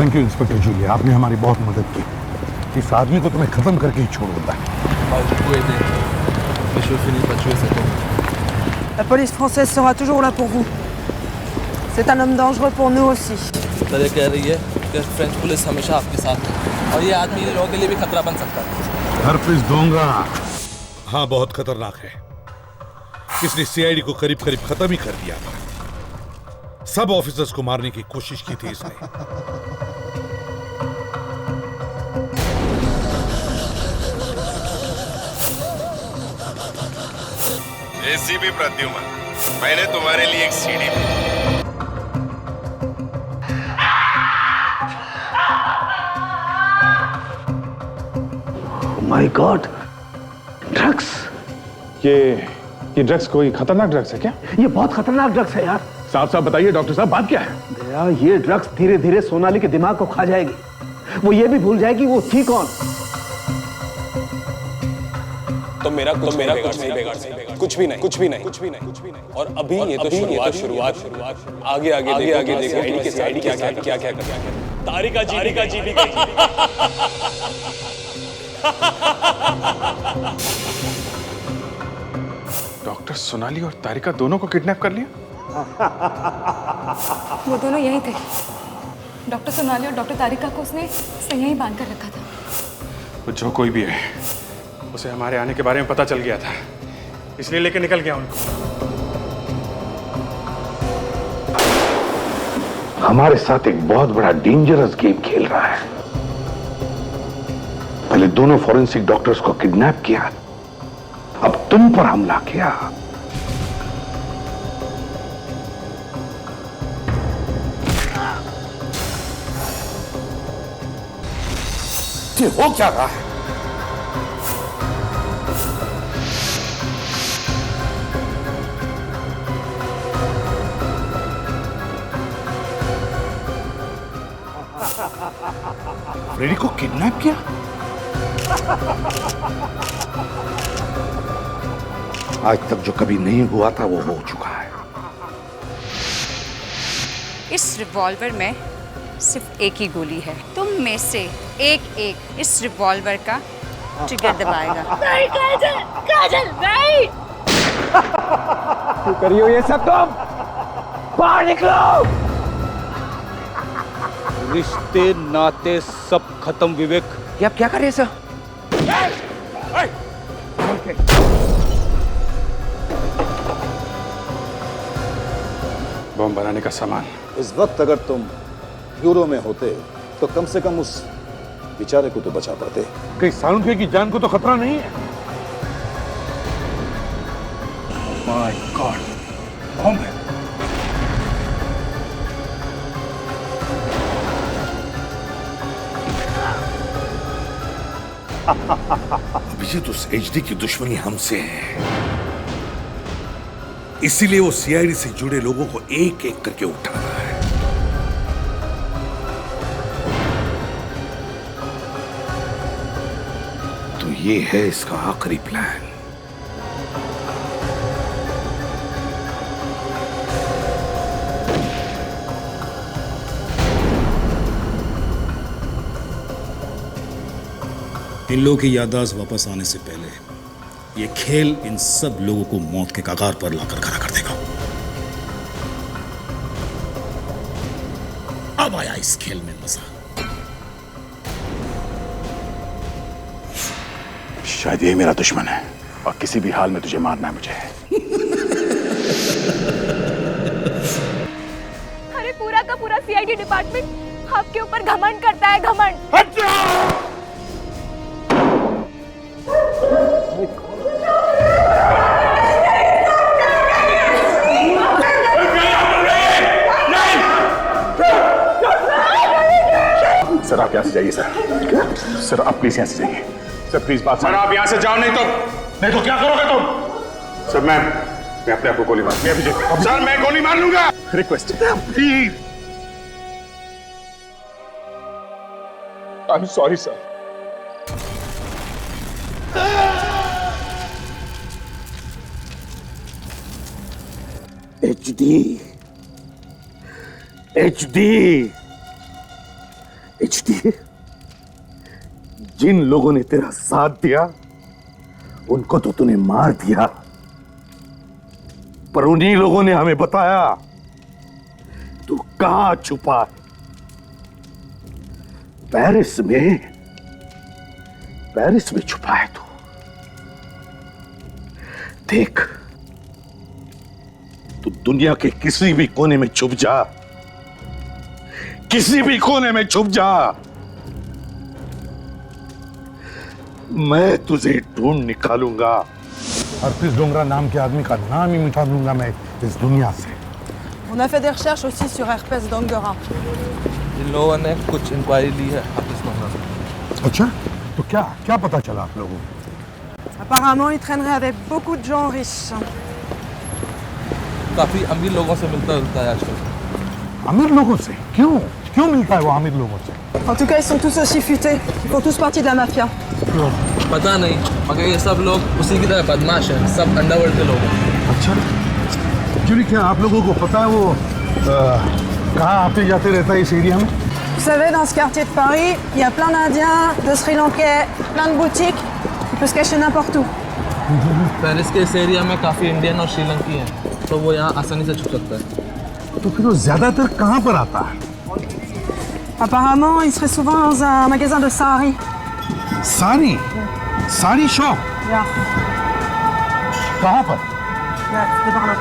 Thank you inspector Jully, आपने हमारी बहुत मदद की। इस आदमी को तुम्हें खत्म करके ही छोड़ूंगा। La police française sera toujours là pour vous. C'est un homme dangereux pour nous aussi. तरह कह रही है कि फ्रेंच पुलिस हमेशा आपके साथ है और ये आदमी लोगों के लिए भी खतरा बन सकता है। हरपिस दूंगा। हाँ, बहुत खतरनाक है। इसने सीआईडी को करीब करीब खत्म ही कर दिया था। सब ऑफिसर्स को मारने की कोशिश की थी इसने। एसीपी प्रद्युमन, मैंने तुम्हारे लिए एक सीडी भेजी। My God, drugs. ये ड्रग्स कोई खतरनाक ड्रग्स है क्या? ये बहुत खतरनाक ड्रग्स है यार। साफ साफ बताइए डॉक्टर साहब, बात क्या है? दया, ये ड्रग्स धीरे धीरे सोनाली के दिमाग को खा जाएगी। वो ये भी भूल जाएगी वो थी कौन। तो मेरा कुछ नहीं बिगाड़ सकता, कुछ भी नहीं। और अभी ये तो शुरुआत। आगे देखो सीआईडी क्या करता है। तारिका जी भी गई। डॉक्टर सोनाली और तारिका दोनों को किडनैप कर लिया? वो दोनों यहीं थे। डॉक्टर सोनाली और डॉक्टर तारिका को उसने यहीं बांध कर रखा था। वो जो कोई भी है, उसे हमारे आने के बारे में पता चल गया था, इसलिए लेके निकल गया उनको। हमारे साथ एक बहुत बड़ा डेंजरस गेम खेल रहा है। पहले दोनों फॉरेंसिक डॉक्टर्स को किडनैप किया, अब तुम पर हमला किया। ये हो क्या रहा है? फ्रेडी को किडनैप किया? आज तक जो कभी नहीं हुआ था वो हो चुका है। इस रिवॉल्वर में सिर्फ एक ही गोली है। तुम में से एक इस रिवॉल्वर का ट्रिगर दबाएगा। नहीं काजल नहीं। क्यों करियो ये सब तुम? बाहर निकलो। रिश्ते नाते सब खत्म विवेक। ये आप क्या कर रहे हैं सर? बम बनाने का सामान। इस वक्त अगर तुम यूरो में होते तो कम से कम उस बेचारे को तो बचा पाते। कहीं सालुंखे की जान को तो खतरा नहीं है? माय गॉड, बम है। अभिजीत, उस एचडी की दुश्मनी हमसे है, इसीलिए वो सीआईडी से जुड़े लोगों को एक एक करके उठा रहा है। तो ये है इसका आखिरी प्लान। इन लोगों की याददाश्त वापस आने से पहले ये खेल इन सब लोगों को मौत के कगार पर लाकर खड़ा कर देगा। अब आया इस खेल में मजा। शायद ये मेरा दुश्मन है और किसी भी हाल में तुझे मारना है मुझे। अरे पूरा का पूरा सीआईडी डिपार्टमेंट आपके ऊपर घमंड करता है, घमंड। सर आप यहाँ से जाइए सर। सर आप प्लीज यहाँ से जाइए सर, प्लीज बात। सर आप यहाँ से जाओ, नहीं तो क्या करोगे तुम? सर मैं अपने आप को गोली मार। सर मैं गोली मार लूंगा। Request please. I am sorry sir. HD बेच दिए। जिन लोगों ने तेरा साथ दिया उनको तो तूने मार दिया, पर उन्हीं लोगों ने हमें बताया तू कहां छुपा है। पेरिस में छुपा है तू। देख, तू दुनिया के किसी भी कोने में छुप जा, किसी भी कोने में छुप जा, मैं तुझे ढूंढ निकालूंगा। हरप्रीत डोंगरा नाम के आदमी का नाम ही मिटा दूंगा मैं इस दुनिया से। On a fait des recherches aussi sur Herpès Dongora. इन लोगों ने कुछ इंक्वायरी ली है हरप्रीत डोंगरा। अच्छा, तो क्या पता चला आप लोगों को? Apparemment, il traînerait avec beaucoup de gens riches. काफी अमीर लोगों से मिलता जुलता है आजकल। अमीर लोगों से? क्यों मिलता है वो अमीर लोगों से? En tout cas, ils sont tous aussi futés. Ils font tous partie de la mafia. पता नहीं, मगर ये सब लोग उसी की तरह बदमाश हैं, सब अंडरवर्ल्ड के लोग हैं। अच्छा, एक्चुअली क्या आप लोगों को पता है वो कहाँ आते जाते रहता है इस एरिया में? Vous savez, dans ce quartier de Paris, il y a plein d'Indiens, de Sri Lankais, plein de boutiques. Il peut se cacher n'importe où. Paris के इस एरिया में काफी इंडियन और श्रीलंकी हैं, तो वो यहाँ आसानी से छुप सकता है। तो फिर वो ज्यादातर कहाँ पर आता है? Apparemment, il serait souvent dans un magasin de sari. सारी शॉप? Yeah. कहाँ पर? Yeah, c'est par là.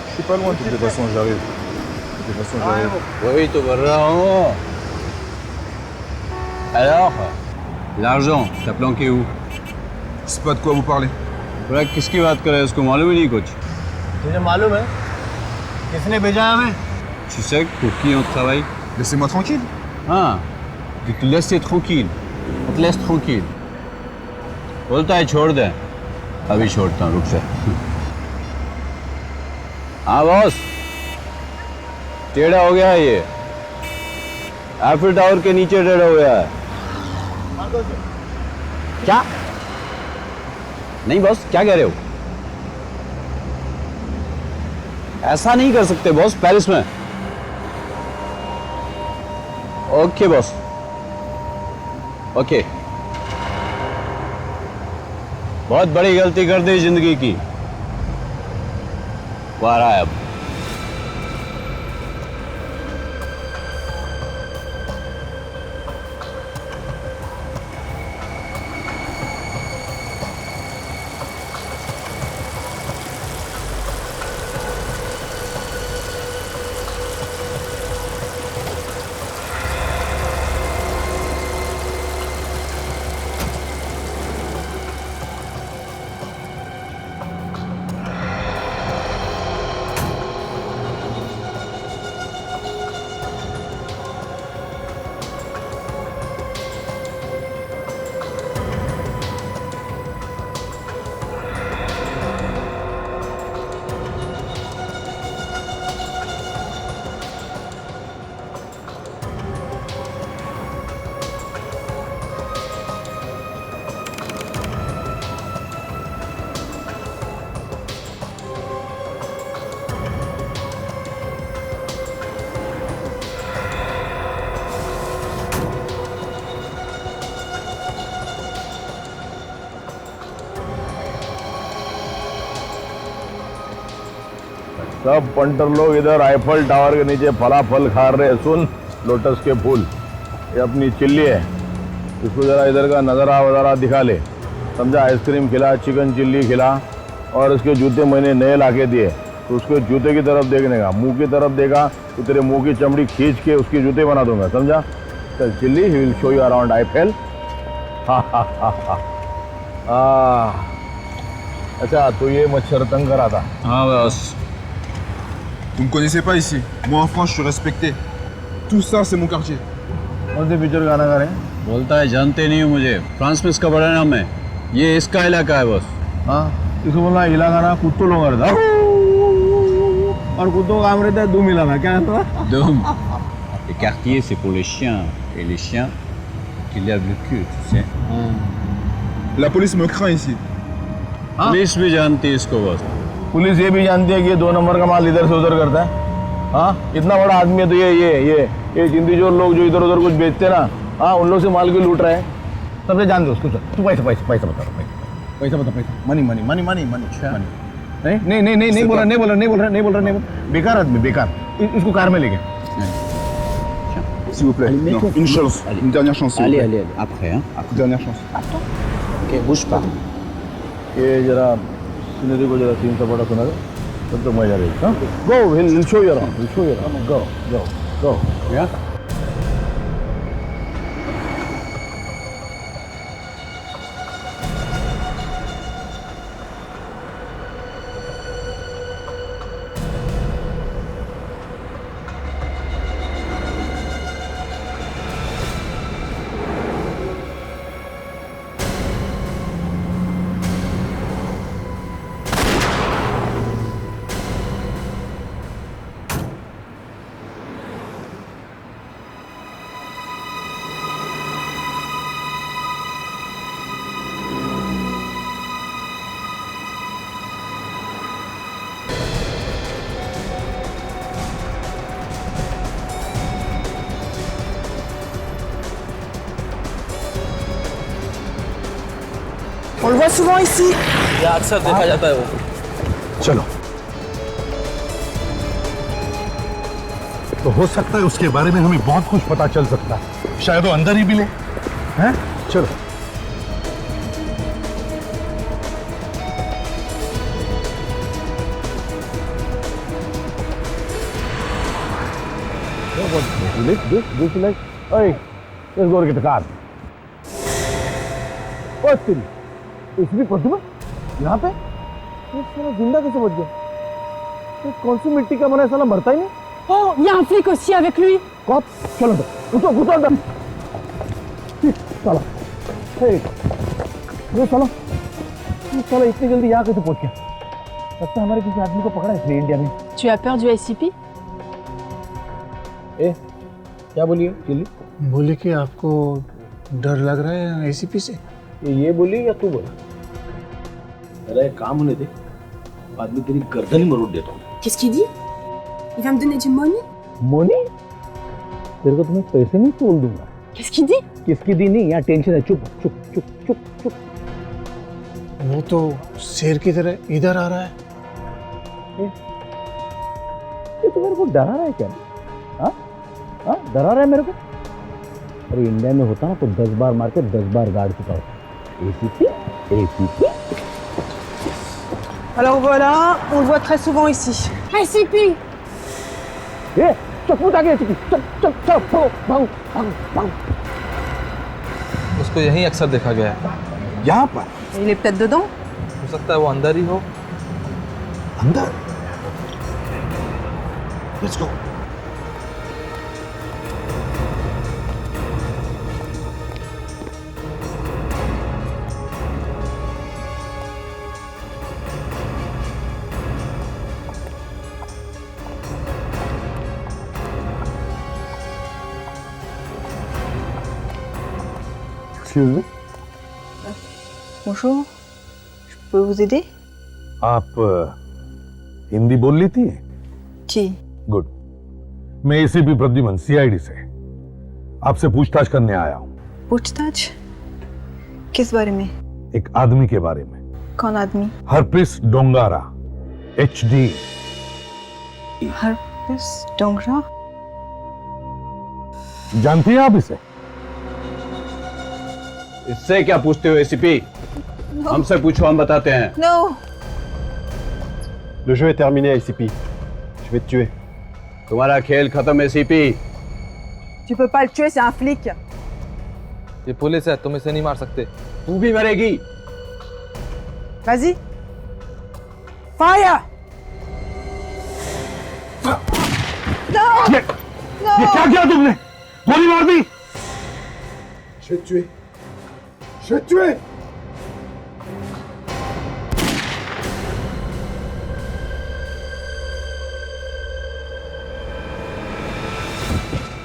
Je suis pas loin, de toute façon, j'arrive. Oui, तो कर रहा हूँ। Alors, l'argent, t'as planqué où? Je sais pas de quoi vous parlez. पूरा किसकी बात कर रहे हैं? उसको मालूम ही नहीं कुछ। तुझे मालूम है किसने भेजा है हमें? Tu sais pour qui on travaille? Laissez-moi tranquille. हाँ, कि te laisser tranquille. On te laisse tranquille. बोलता है छोड़ दे। अभी छोड़ता हूँ, रुक जा। हाँ बॉस, टेढ़ा हो गया है ये। एफिल टावर के नीचे टेढ़ा हो गया है। क्या? नहीं बॉस, क्या कह रहे हो? ऐसा नहीं कर सकते बॉस, पेरिस में। Okay boss, okay. बहुत बड़ी गलती कर दी जिंदगी की। वो आ रहा है अब। सब पंटर लोग इधर आईफल टावर के नीचे फलाफल खा रहे हैं। सुन, लोटस के फूल, ये अपनी चिल्ली है, इसको जरा इधर का नजारा वजारा दिखा ले। समझा, आइसक्रीम खिला, चिकन चिल्ली खिला और उसके जूते मैंने नए लाके दिए, तो उसके जूते की तरफ देखने का, मुंह की तरफ देखा तो तेरे मुंह की चमड़ी खींच के उसके जूते बना दूंगा, समझा? चल chilli, he will show you around Eiffel. अच्छा, तो ये मच्छर तंग करा था? हाँ बस। Vous me connaissez pas ici. Moi en France, je suis respecté. Tout ça, c'est mon quartier. कौन से पिक्चर गाना गा रहे हैं? बोलता है जानते नहीं हो मुझे, फ्रांस में इसका बड़ा नाम है, ये इसका इलाका है बस। हाँ, इसको बोलना इलाका ना, कुत्तों लोग रहता और कुत्तों का काम रहता है दुम इलाका, क्या रहता है? दुम। Le quartier c'est pour les chiens et les chiens qui lèvent le cul, tu sais. La police me craint ici. Police भी जानती है इसको बस। पुलिस ये भी जानती है कि ये 2 नंबर का माल इधर से उधर करता है। हाँ, इतना बड़ा आदमी है तो ये जिंदी जोर लोग जो इधर उधर कुछ बेचते हैं ना, हाँ, उन लोग से माल क्यों लूट रहे हैं? सबसे जान दो उसको। तू पैसा बता, मनी। नहीं बोल रहा, बेकार आदमी, बेकार। इसको कार में लेके। S'il vous plaît. Non, une chance. Une dernière chance. Allez, après, hein. Dernière chance. Ok, bouge pas. ये जरा सिनेरी को जरा सीन सा बड़ा सुना दे, तब तो मजा रहेगी। हाँ, go, he'll show you around, go. Yeah. On le voit souvent ici. ये अक्सर देखा जाता है वो। चलो, तो हो सकता है उसके बारे में हमें बहुत कुछ पता चल सकता है, शायद वो अंदर ही मिले। हैं? चलो। This like, hey, let's go get the car. What's this? इसमें प्रद्युम्न यहाँ पे? ये साला जिंदा कैसे बच गया? ये कौन सी मिट्टी का बना है, साला मरता ही नहीं? Oh, il y a un flic aussi avec lui. कौन? चलो अंदर, घुसो अंदर। साला, ये साला इतनी जल्दी यहाँ कैसे पहुँच गया? लगता है हमारे किसी आदमी को पकड़ा है इसलिए इंडिया में। Tu as peur du SCP? क्या बोलिए चिल्ली? बोले कि आपको डर लग रहा है एसीपी से? ये बोली या तू बोला? मेरा एक काम होने दे, बाद में तेरी गर्दन ही मरोड़ देता हूँ। Qu'est-ce qu'il dit? Il va me donner du money? Moni? तेरे को तुम्हें पैसे नहीं तोल दूंगा। Qu'est-ce qu'il dit? किसकी दी नहीं, यहाँ टेंशन है। चुप चुप चुप चुप चुप। वो तो शेर की तरह इधर आ रहा है। ये तो मेरे को डरा रहा है क्या? हाँ हाँ, डरा रहा है मेरे को? अरे इंडिया में होता ना तो 10 बार मार के 10 बार गाड़ चुका होता। ACP. Alors voilà, on le voit très souvent ici. SCP! ये चप्पू आ गया एसीपी। चल भागो। उसको यहीं अक्सर देखा गया है। यहाँ पर? Il est peut-être dedans? हो सकता है वो अंदर ही हो। अंदर? Let's go. Excuse me. Bonjour, je peux vous aider? आप हिंदी बोल लेती हैं? जी। गुड। मैं एसीपी प्रद्युम्न, सीआईडी से आपसे पूछताछ करने आया हूँ। पूछताछ? किस बारे में? एक आदमी के बारे में। कौन आदमी? हरप्रीत डोंगारा, HD। हरप्रीत डोंगरा? जानती हैं आप इसे? इससे क्या पूछते हो एसीपी? हमसे पूछो, हम बताते हैं। Non. Le jeu est terminé, ACP. Je vais te tuer. तुम्हारा खेल खत्म है, CP. Tu peux pas le tuer, c'est un flic. ये पुलिस है, तुम इसे नहीं मार सकते। तू भी मरेगी। Vas-y. Fire. Non. ये क्या किया तुमने? गोली मार दी? Je vais te tuer. Je vais te tuer.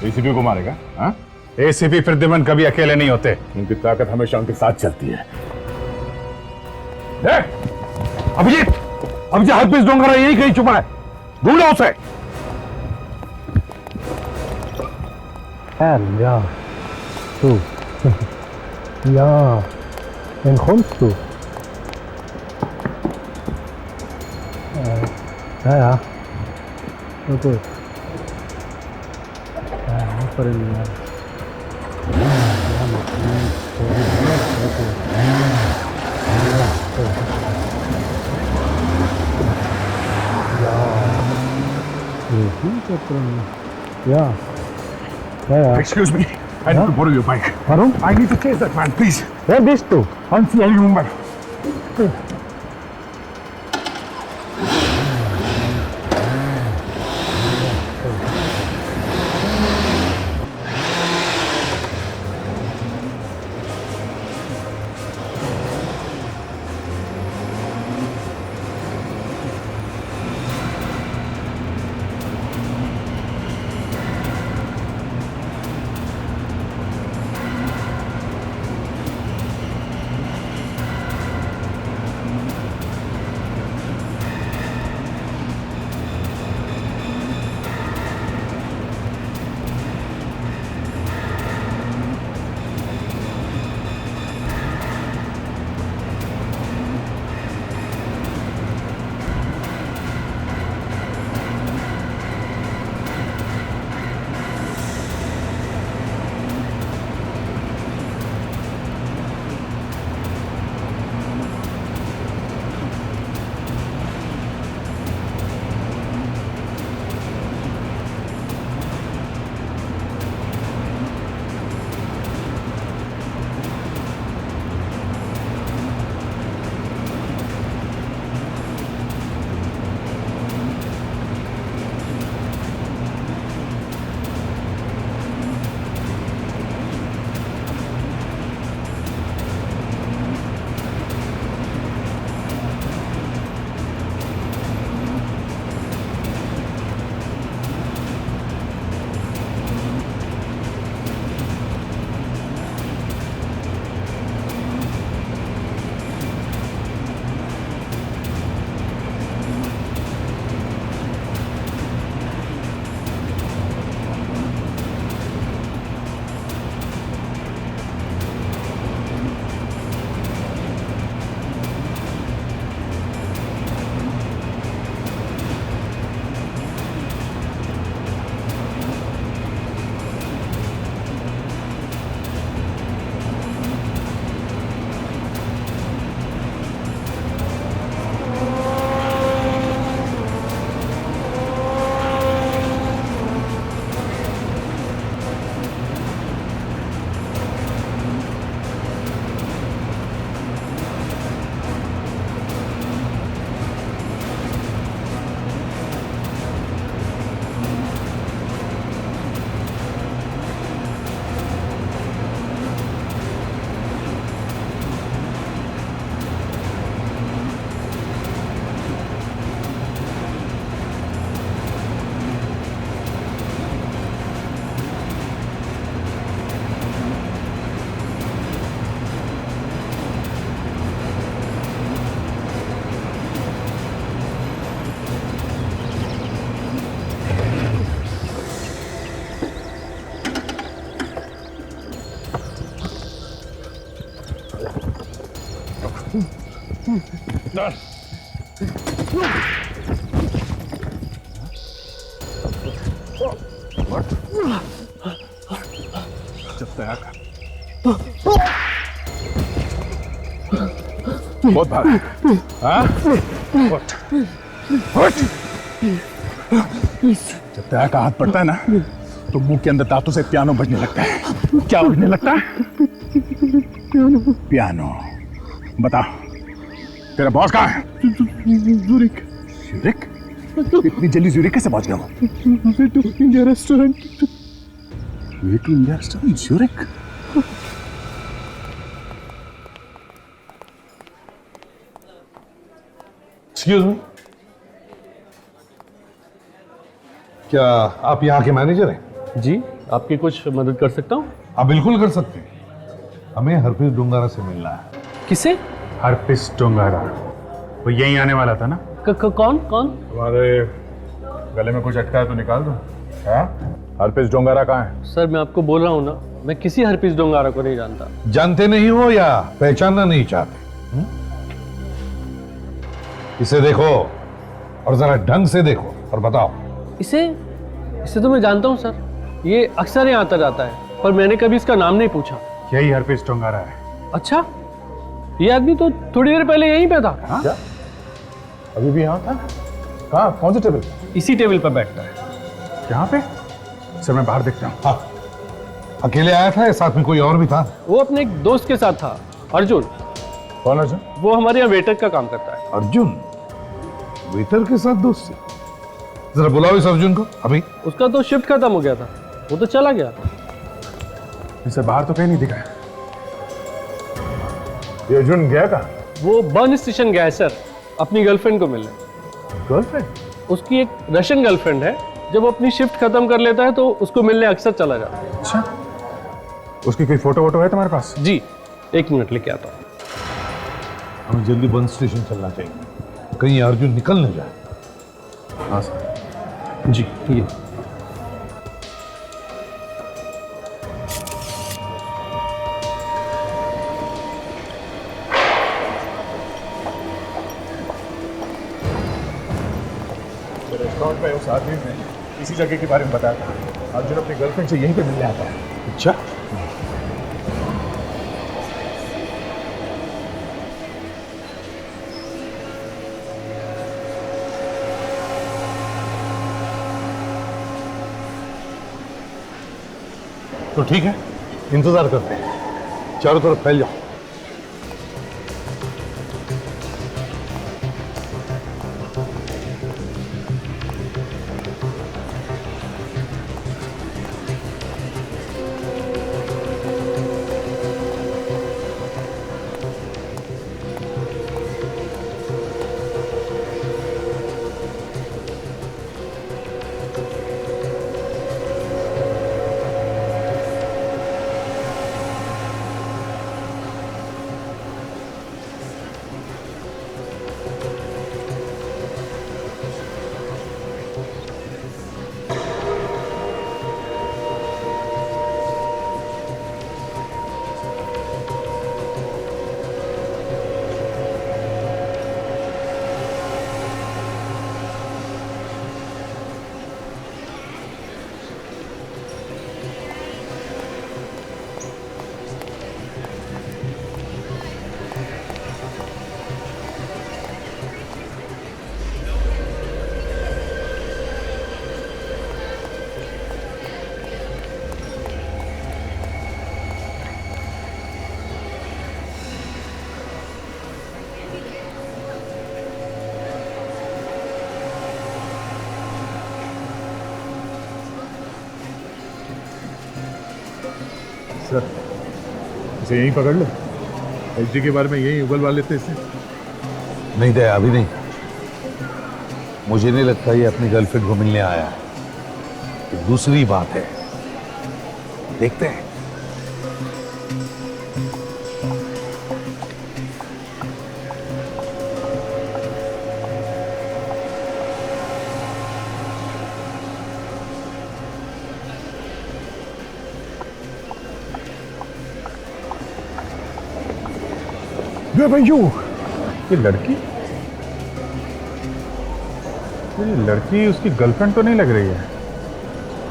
ACP को मारेगा? हाँ? एसीपी प्रद्युमन कभी अकेले नहीं होते, उनकी ताकत हमेशा उनके साथ चलती है। अभिजीत, अभिजीत हरपीस डोंगरा यही कहीं छुपा है, ढूंढो उसे। Ja, du. Ja, wen kommst du? Ja. So gut. Ja, für den Ja. Excuse me, I need to borrow your bike. Warum? I need to chase that man, please. Wer bist du? I'm CID Mumbai. जब तैयार बहुत भाग। हाँ? उठ। उठ। जब तैयार का हाथ पड़ता है ना तो मुंह के अंदर दांतों से पियानो बजने लगता है। क्या बजने लगता है? पियानो। बता तेरा बॉस कहाँ है? ज़ुरिक। ज़ुरिक? इतनी जल्दी ज़ुरिक कैसे पहुंच गया वो? Way to India restaurant. Way to India restaurant Zurich? Excuse me, क्या आप यहाँ के मैनेजर हैं? जी, आपकी कुछ मदद कर सकता हूँ? आप बिल्कुल कर सकते हैं। हमें हरप्रीत डोंगारा से मिलना है। किसे? हरप्रीत डोंगारा। वो यहीं आने वाला था ना? कौन कौन? तुम्हारे गले में कुछ अटका है तो निकाल दो। हरप्रीत डोंगारा कहाँ है? सर मैं आपको बोल रहा हूँ ना, मैं किसी हरप्रीत डोंगारा को नहीं जानता। जानते नहीं हो या पहचानना नहीं चाहते? इसे देखो और जरा ढंग से देखो और बताओ। इसे तो मैं जानता हूँ सर, ये अक्सर यहाँ आता जाता है, पर मैंने कभी इसका नाम नहीं पूछा। यही हरप्रीत डोंगारा है। अच्छा, ये आदमी तो थोड़ी देर पहले यहीं पे था। क्या? अभी भी यहाँ था? कहाँ? कौन से टेबल? इसी टेबल पर बैठता है। यहाँ पे? सर मैं बाहर देखता हूँ। हाँ। अकेले आया था या साथ में कोई और भी था? वो अपने एक दोस्त के साथ था, अर्जुन। कौन अर्जुन? वो हमारे यहाँ वेटर का काम करता है। अर्जुन? वेटर के साथ दोस्ती? जरा बुलाओ इस अर्जुन को अभी। उसका तो शिफ्ट खत्म हो गया था, वो तो चला गया। इसे बाहर तो कहीं नहीं दिखा है। ये अर्जुन गया कहाँ? वो बर्न स्टेशन गया है सर, अपनी गर्लफ्रेंड को मिलने। गर्लफ्रेंड? उसकी एक रशियन गर्लफ्रेंड है, जब वो अपनी शिफ्ट खत्म कर लेता है तो उसको मिलने अक्सर चला जाता है। अच्छा, उसकी कोई फोटो वोटो है तुम्हारे पास? जी, 1 मिनट लेके आता हूँ। हमें जल्दी बर्न स्टेशन चलना चाहिए, कहीं अर्जुन निकल न जाए। हाँ सर। जी ये रेस्टोरेंट में उस आदमी ने इसी जगह के बारे में बताया था। अर्जुन अपनी गर्लफ्रेंड से यहीं पे मिलने आता है। अच्छा, तो ठीक है, इंतजार करते हैं। चारों तरफ फैल जाओ। सर इसे यहीं पकड़ लो। एचडी के बारे में यहीं उगलवा लेते इसे। नहीं दया, अभी नहीं। मुझे नहीं लगता ये अपनी गर्लफ्रेंड को मिलने आया है। तो दूसरी बात है, देखते हैं। भैया ये लड़की उसकी गर्लफ्रेंड तो नहीं लग रही है।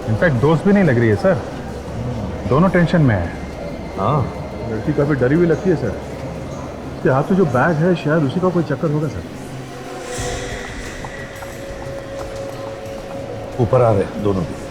इनफैक्ट दोस्त भी नहीं लग रही है सर। दोनों टेंशन में है। हाँ, लड़की काफी डरी हुई लगती है सर। आपके हाथ में जो बैग है शायद उसी का कोई चक्कर होगा सर। ऊपर आ रहे दोनों भी।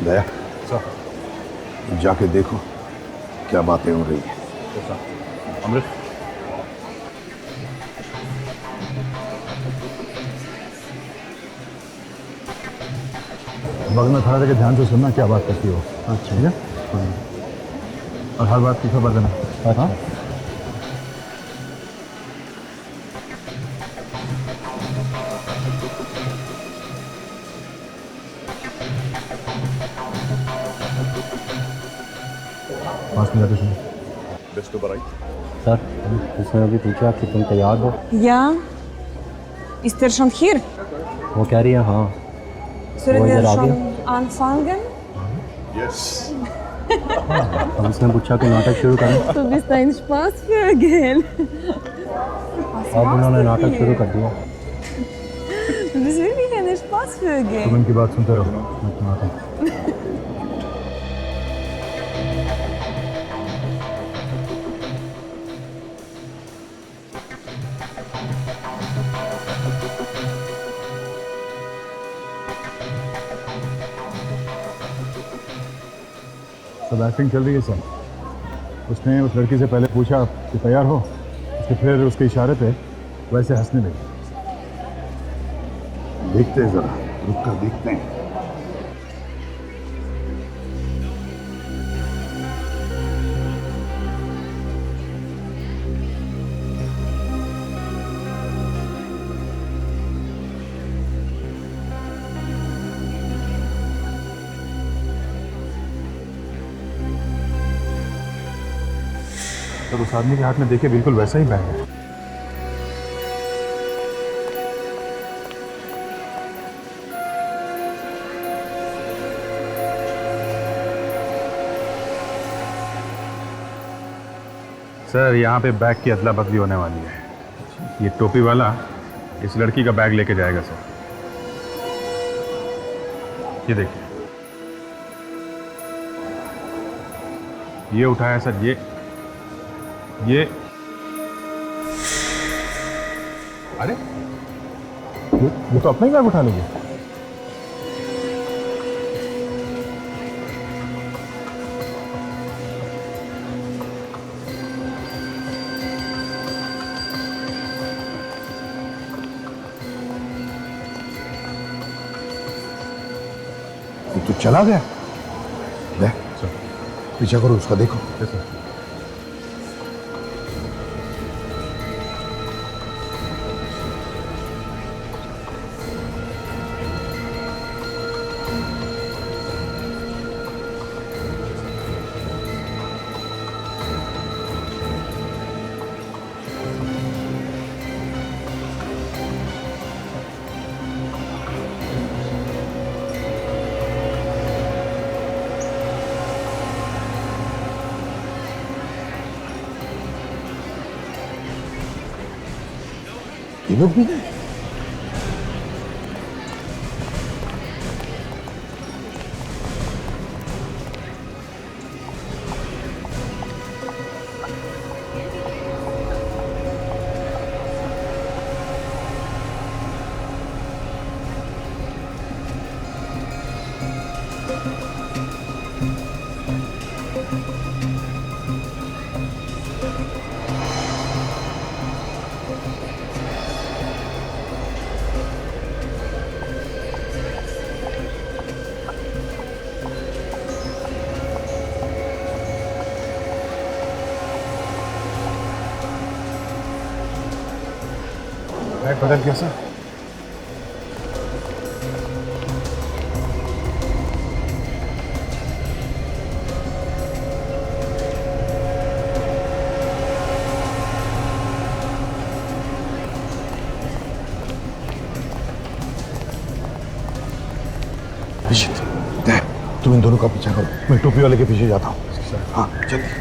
दया सर, जाके देखो क्या बातें हो रही है। अमृत, बगल में खड़ा रहकर ध्यान से सुनना क्या बात करती हो। अच्छा ठीक है, और हर बात की खबर देना। हाँ पास में जाते सुनो। बेस्ट बराई सर, उसने अभी पूछा कि तुम तैयार हो? Ja. Ist er schon hier? वो कह रही है हाँ। Sollen वो wir इधर आ schon गया। anfangen? यस। अब उसने पूछा कि नाटक शुरू करें। Du bist ein Spaßvögel. अब उन्होंने नाटक शुरू कर दिया। Du bist wirklich ein Spaßvögel. तुम इनकी बात सुनते रहो, मैं सुनाता हूँ। सब एक्टिंग चल रही है सर। उसने उस लड़की से पहले पूछा कि तैयार हो, उसके फिर उसके इशारे पे वैसे हंसने लगी। देखते हैं जरा, रुक कर देखते हैं। सर उस आदमी के हाथ में देखे बिल्कुल वैसा ही बैग है। सर यहाँ पे बैग की अदला बदली होने वाली है। ये टोपी वाला इस लड़की का बैग लेके जाएगा सर। ये देखिए, ये उठाया सर, ये अरे ये तो अपना ही बैग उठा लेंगे। तो चला गया। देख पीछा करो उसका, देखो। ये लोग भी गए। बैग बदल गया सर। अभिजीत, देख तुम इन दोनों का पीछा करो, मैं टोपी वाले के पीछे जाता हूँ। हाँ जल्दी।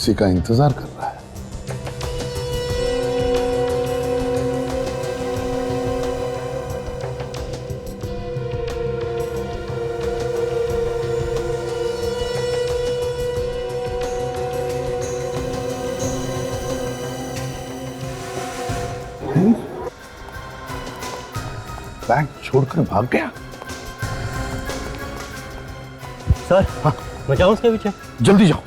किसी का इंतजार कर रहा है। बैग छोड़कर भाग गया। सर हाँ मैं जाऊं उसके पीछे? जल्दी जाओ।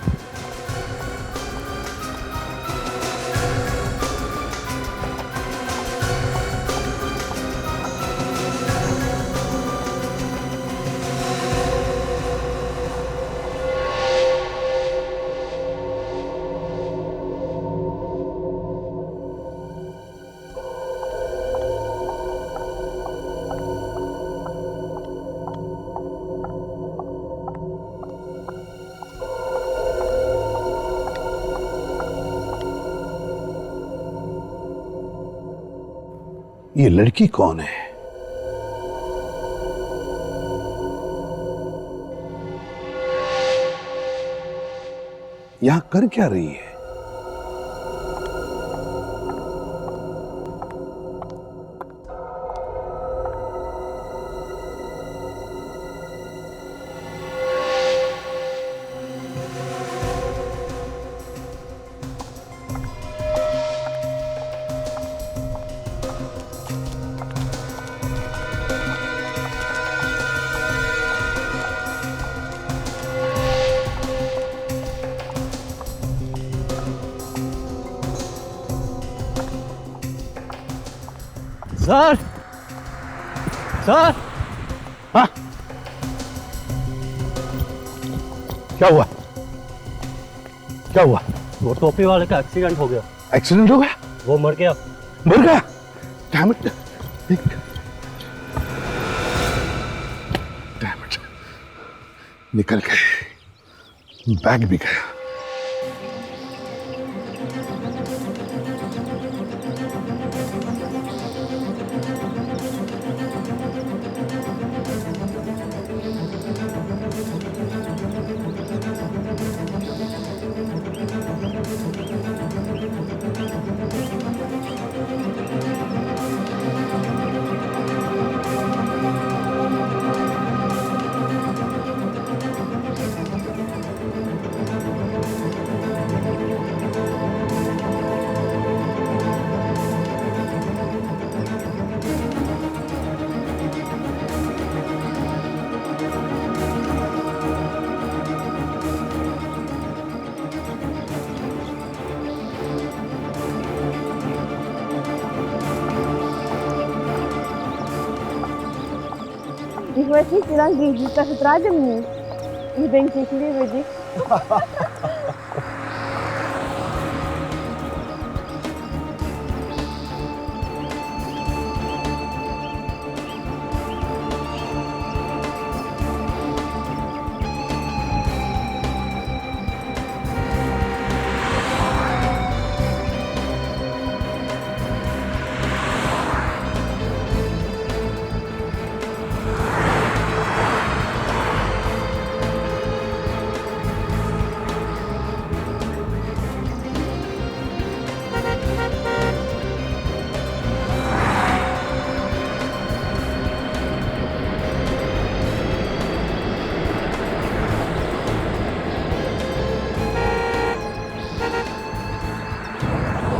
ये लड़की कौन है? यहां कर क्या रही है? सर सर हाँ क्या हुआ? क्या हुआ? वो टोपी वाले का एक्सीडेंट हो गया। एक्सीडेंट हो गया? वो मर गया। मर गया? Damn it. Damn it. निकल गए, बैग भी गया। Ich weiß nicht, wie lange ich das vertragen muss. Ich denke, ich liebe dich.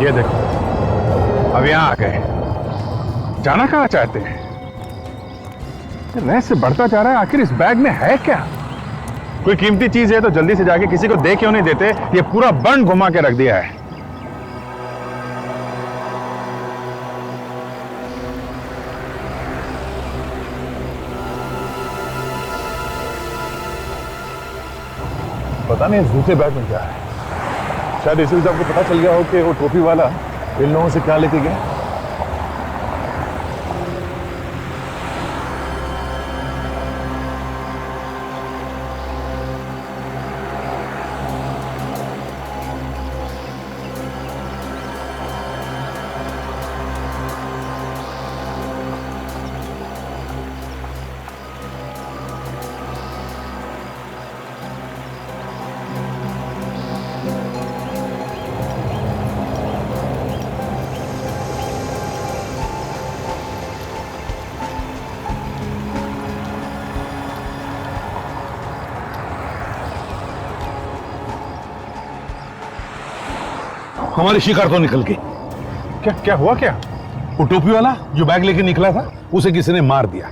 ये देखो अब यहाँ आ गए। जाना कहाँ चाहते हैं? रहस्य बढ़ता जा रहा है। आखिर इस बैग में है क्या? कोई कीमती चीज है तो जल्दी से जाके किसी को दे क्यों नहीं देते? ये पूरा बंड घुमा के रख दिया है। पता नहीं इस दूसरे बैग में क्या है। शायद इसी से आपको पता चल गया हो कि वो टोपी वाला इन लोगों से क्या लेके गया। हमारी शिकार तो निकल गई। क्या क्या हुआ क्या? वो टोपी वाला जो बैग लेके निकला था उसे किसी ने मार दिया,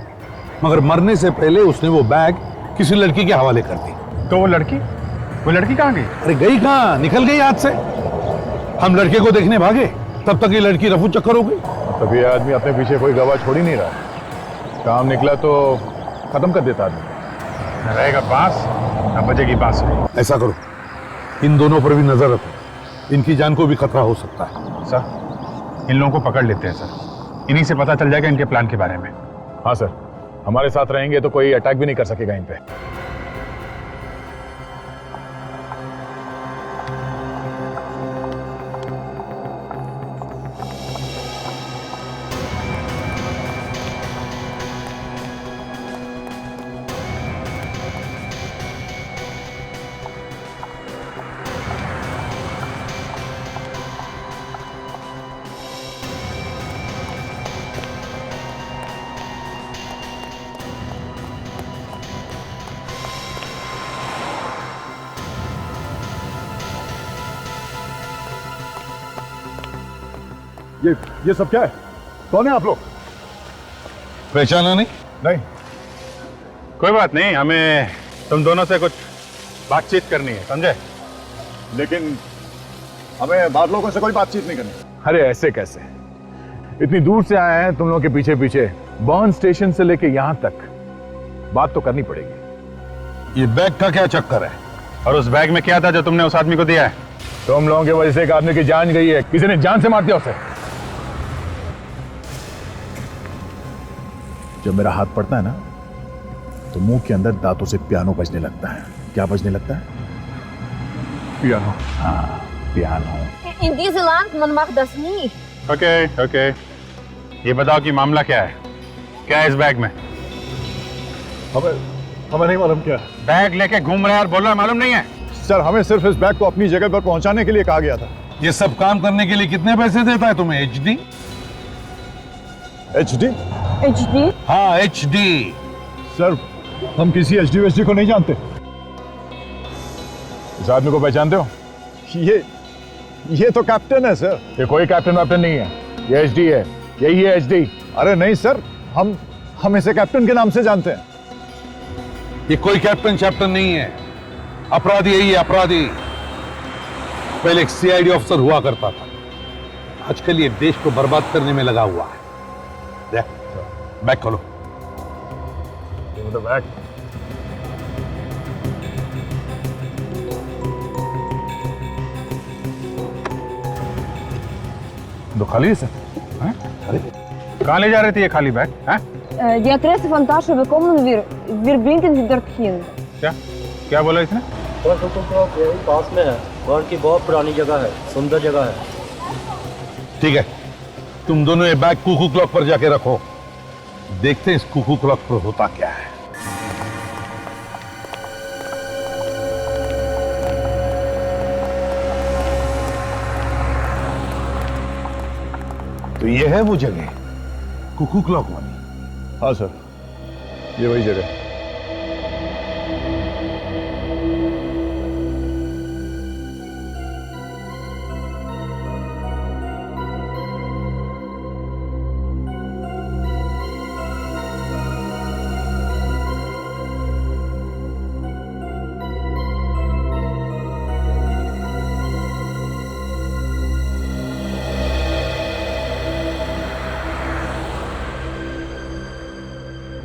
मगर मरने से पहले उसने वो बैग किसी लड़की के हवाले कर दी। तो वो लड़की कहाँ गई? अरे गई कहाँ, निकल गई हाथ से। हम लड़के को देखने भागे, तब तक ये लड़की रफू चक्कर हो गई। तब ये आदमी अपने पीछे कोई गवाह छोड़ ही नहीं रहा। काम निकला तो खत्म कर देता आदमी। न रहेगा बांस न बजेगी बांसुरी। ऐसा करो, इन दोनों पर भी नजर रखो, इनकी जान को भी खतरा हो सकता है। सर, इन लोगों को पकड़ लेते हैं सर, इन्हीं से पता चल जाएगा इनके प्लान के बारे में। हाँ सर, हमारे साथ रहेंगे तो कोई अटैक भी नहीं कर सकेगा इन पे। ये सब क्या है? कौन है आप लोग? पहचाना नहीं? नहीं। कोई बात नहीं, हमें तुम दोनों से कुछ बातचीत करनी है, समझे? लेकिन हमें बात लोगों से कोई बातचीत नहीं करनी। अरे ऐसे कैसे? इतनी दूर से आए हैं तुम लोगों के पीछे पीछे, बर्न स्टेशन से लेके यहां तक, बात तो करनी पड़ेगी। ये बैग का क्या चक्कर है? और उस बैग में क्या था जो तुमने उस आदमी को दिया है? तुम लोगों की वजह से एक आदमी की जान गई है, किसी ने जान से मार दिया उसे। जब मेरा हाथ पड़ता है ना तो मुंह के अंदर दांतों से पियानो बजने लगता है। क्या बजने लगता है? पियानो। हाँ, piano. In deze land man mag das niet. Okay, ये बताओ कि मामला क्या है? क्या है इस बैग में? हमें नहीं मालूम क्या है। बैग लेके घूम रहे हैं और बोल रहे हैं मालूम नहीं है? सर, हमें सिर्फ इस बैग को अपनी जगह पर पहुंचाने के लिए कहा गया था। ये सब काम करने के लिए कितने पैसे देता है तुम्हें HD? HD? HD? हाँ, HD। सर, हम किसी HD को नहीं जानते। इस आदमी को पहचानते हो? ये तो कैप्टन है सर। ये कोई कैप्टन वैप्टन नहीं है, ये HD है, यही है HD। अरे नहीं सर, हम इसे कैप्टन के नाम से जानते हैं। ये कोई कैप्टन शैप्टन नहीं है, अपराधी है ये, अपराधी। पहले एक CID ऑफिसर हुआ करता था, आजकल ये देश को बर्बाद करने में लगा हुआ है। देख, बैग खोलो। बैग। तो खाली है सर? कहाँ ले जा रहे थे ये खाली bag? Die adressen van Tasha, we komen weer brengen ze dorthin. क्या बोला इसने? पास में है, वहाँ की बहुत पुरानी जगह है, सुंदर जगह है। ठीक है, तुम दोनों ये बैग कुकू क्लॉक पर जाके रखो, देखते हैं इस कुकू क्लॉक पर होता क्या है। तो ये है वो जगह, कुकू क्लॉक वाली? हाँ सर, ये वही जगह।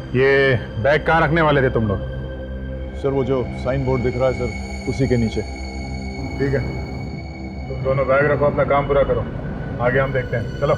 ये बैग कहाँ रखने वाले थे तुम लोग? सर, वो जो साइन बोर्ड दिख रहा है सर, उसी के नीचे। ठीक है, तुम दोनों बैग रखो, अपना काम पूरा करो, आगे हम देखते हैं। चलो।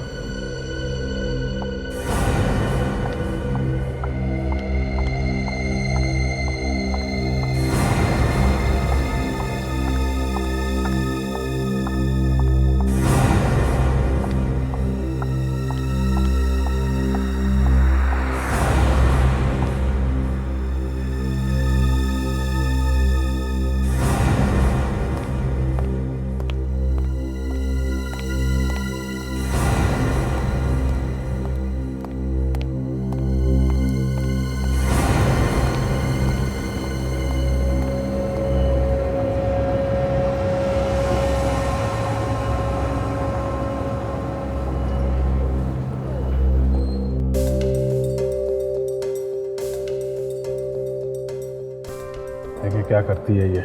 क्या करती है ये।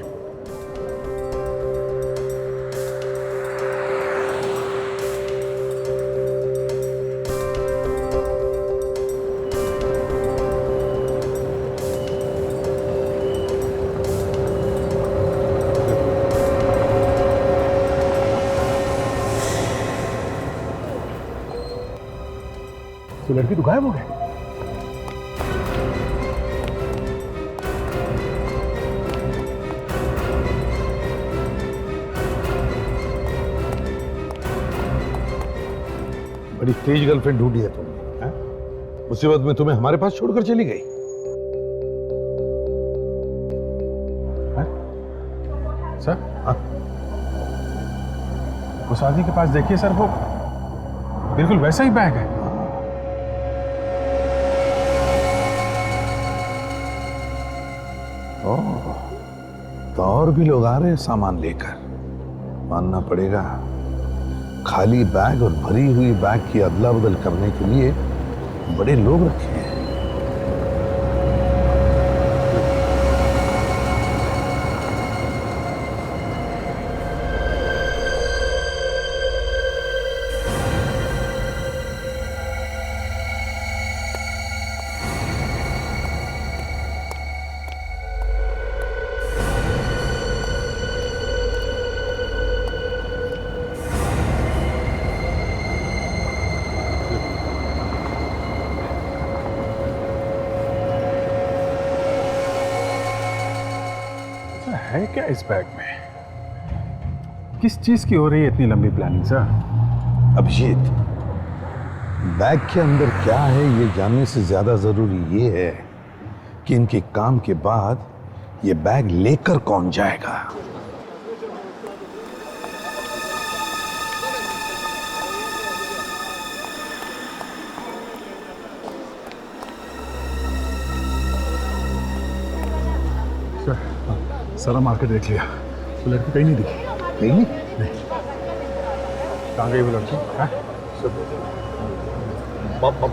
तो लड़की तो गायब हो गई। बड़ी तेज गर्लफ्रेंड ढूंढी है तुमने, मुसीबत में तुम्हें हमारे पास छोड़कर चली गई। सर उस आदमी के पास देखिए सर, वो बिल्कुल वैसा ही बैग है। तो और भी लोग आ रहे हैं सामान लेकर। मानना पड़ेगा, खाली बैग और भरी हुई बैग की अदला बदल करने के लिए बड़े लोग रखे हैं। है क्या इस बैग में? किस चीज की हो रही है इतनी लंबी प्लानिंग सर? अभिजीत, बैग के अंदर क्या है ये जानने से ज्यादा जरूरी ये है कि इनके काम के बाद ये बैग लेकर कौन जाएगा। सारा मार्केट देख लिया, वो लड़की कहीं नहीं दिखी। कहीं नहीं? कहाँ गई वो लड़की?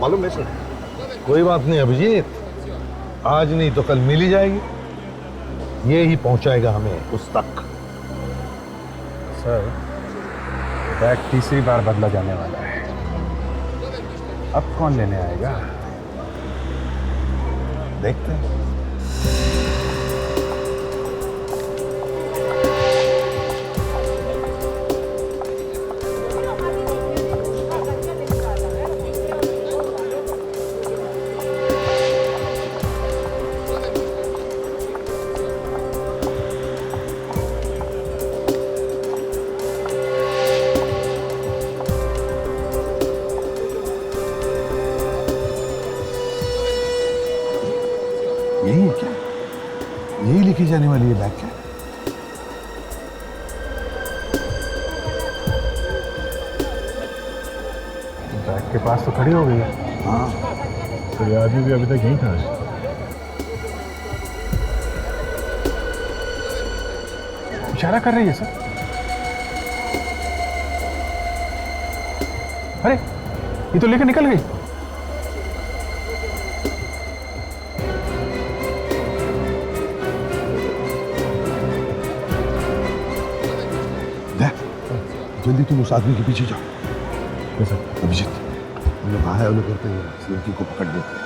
मालूम नहीं सर। कोई बात नहीं अभिजीत, आज नहीं तो कल मिल ही जाएगी। ये ही पहुंचाएगा हमें उस तक। सर बैग तीसरी बार बदला जाने वाला है, अब कौन लेने आएगा? देखते हैं। यही है क्या? यही लिखी जाने वाली है बैग क्या? बैग के पास तो खड़ी हो गई है। हाँ, तो ये आदमी भी अभी तक यहीं था। इशारा कर रही है सर। अरे ये तो लेकर निकल गई। जल्दी तुम उस आदमी के पीछे जाओ। अभिजीत, हम लोग बाहर वाले करते हैं, इस लड़की को पकड़ लेते हैं।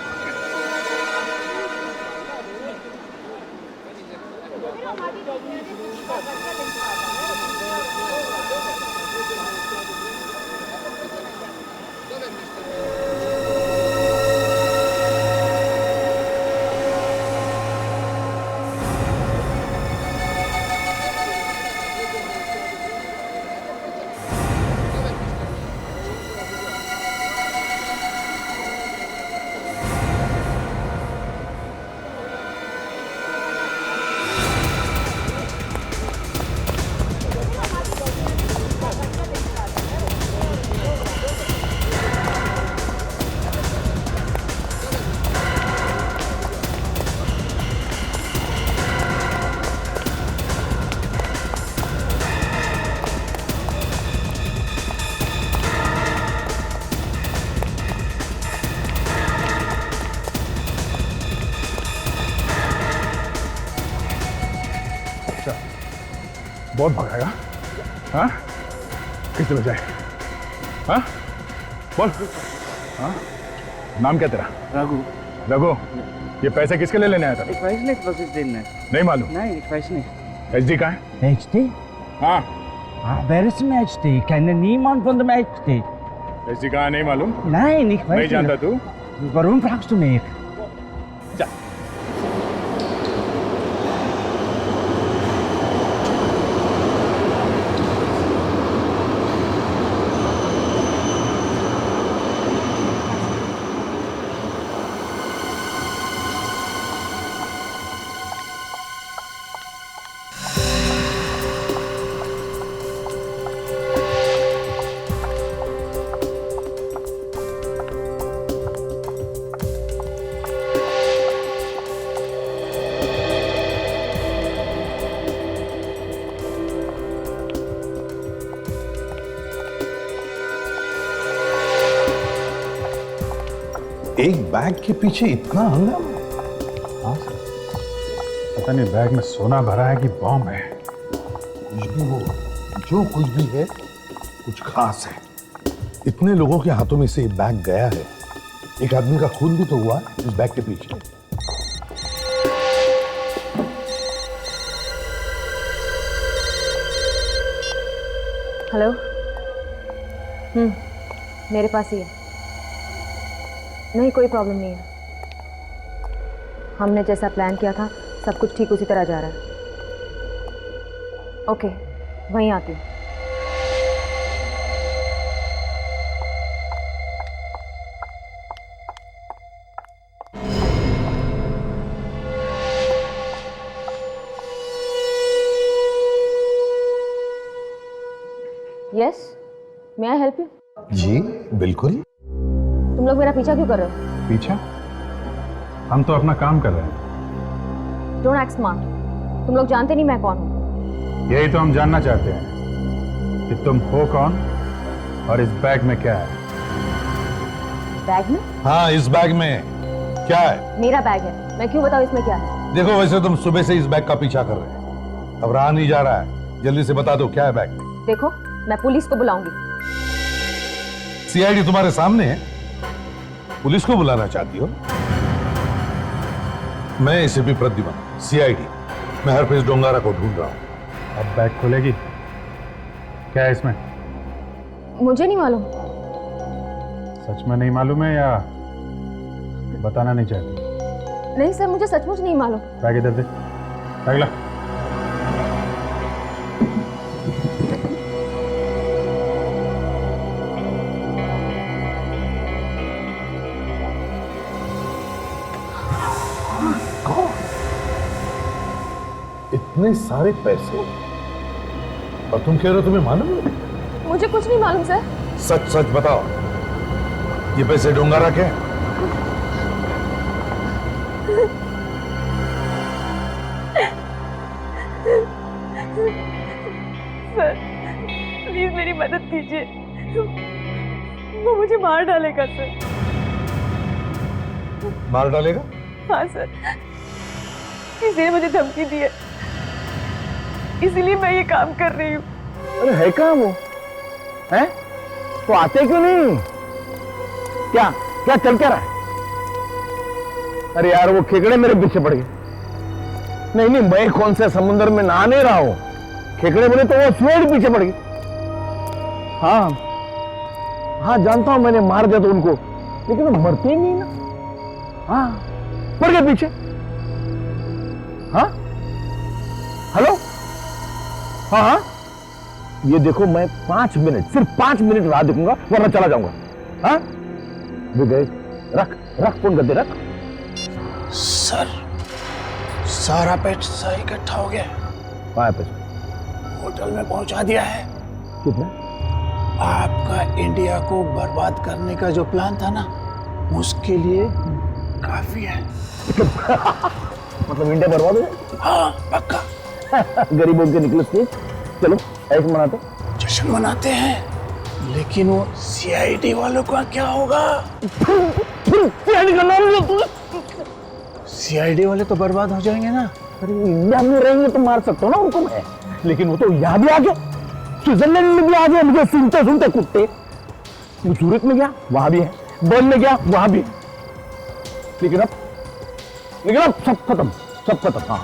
बहुत भगाएगा। हाँ किस तरह जाए? हाँ बोल। हाँ नाम क्या तेरा? रघु। रघु, ये पैसे किसके लिए लेने आया था? Ik weiß nicht, was ist denn? नहीं मालूम? Nein, ich weiß nicht. HD कहाँ है? HD? हाँ Wer ist im HD? Ich kenne niemanden von dem HD. HD कहाँ है नहीं मालूम? Nein, ich weiß नहीं जानता तू? Warum fragst du mich? जा। एक बैग के पीछे इतना हंगामा? हाँ सर, पता नहीं बैग में सोना भरा है कि बॉम्ब है। कुछ भी हो, जो कुछ भी है कुछ खास है। इतने लोगों के हाथों में से ये बैग गया है, एक आदमी का खून भी तो हुआ है इस बैग के पीछे। हेलो। मेरे पास ही है। नहीं, कोई प्रॉब्लम नहीं है। हमने जैसा प्लान किया था सब कुछ ठीक उसी तरह जा रहा है। ओके, वहीं आती हूँ। Yes, may I help you? जी बिल्कुल। तुम लोग मेरा पीछा क्यों कर रहे हो? पीछा? हम तो अपना काम कर रहे हैं। Don't act smart. तुम लोग जानते नहीं मैं कौन हूँ। यही तो हम जानना चाहते हैं कि तुम हो कौन और इस बैग में क्या है। बैग में? हाँ, इस बैग में क्या है? मेरा बैग है, मैं क्यों बताऊँ इसमें क्या है? देखो, वैसे तुम सुबह से इस बैग का पीछा कर रहे हैं, अब रहा नहीं जा रहा है। जल्दी से बता दो क्या है बैग में। देखो, मैं पुलिस को बुलाऊंगी। सीआईडी तुम्हारे सामने है, पुलिस को बुलाना चाहती हो? मैं एसीपी प्रद्युमन, सीआईडी। मैं हरप्रीत डोंगारा को ढूंढ रहा हूं। अब बैग खोलेगी? क्या है इसमें? मुझे नहीं मालूम। सच में नहीं मालूम है या बताना नहीं चाहती? नहीं सर, मुझे सचमुच नहीं मालूम। बैग इधर दे। बैग ला। इतने सारे पैसे और तुम कह रहे हो तुम्हें मालूम है? मुझे कुछ नहीं मालूम सर। सच सच बताओ, ये पैसे डोंगारा के? सर प्लीज मेरी मदद कीजिए, वो मुझे मार डालेगा सर। मार डालेगा? हाँ सर, किसी ने मुझे धमकी दी है, इसीलिए मैं ये काम कर रही हूँ। अरे है कहाँ वो? हैं? तो आते क्यों नहीं? क्या क्या चल क्या रहा है? अरे यार, वो खेकड़े मेरे पीछे पड़ गए। नहीं नहीं, मैं कौन से समुद्र में नहा नहीं रहा हूँ। खेकड़े बोले तो वो सूअर पीछे पड़ गए। हाँ हाँ, जानता हूं, मैंने मार दिया तो उनको, लेकिन वो मरते ही नहीं ना। हाँ, पड़ गए पीछे। हाँ हेलो, हाँ हाँ, ये देखो, मैं 5 मिनट, सिर्फ 5 मिनट राह देखूंगा, वरना चला जाऊंगा। हाँ वो गए। रख रख फोन कर दे, रख। सर, सारा पैसा इकट्ठा हो गया। कहाँ है पैसा? होटल में पहुंचा दिया है। कितना? आपका इंडिया को बर्बाद करने का जो प्लान था ना, उसके लिए काफी है। मतलब इंडिया बर्बाद हो गया? हाँ पक्का। गरीबों के निकले स्टेज। चलो ऐसे मनाते। जश्न मनाते हैं, लेकिन वो सीआईडी वालों का क्या होगा? सीआईडी का नाम लो तू। सीआईडी वाले तो बर्बाद हो जाएंगे ना। अरे इंडिया में रहेंगे तो मार सकता हूँ ना उनको मैं। लेकिन वो तो यहाँ भी आ गए, स्विट्जरलैंड में भी आ गए, मुझे सुनते सुनते कुत्ते। वो सूरत में गया, वहां भी है, बर्न में गया, वहां भी है। लेकिन अब सब खत्म, सब खत्म। हाँ,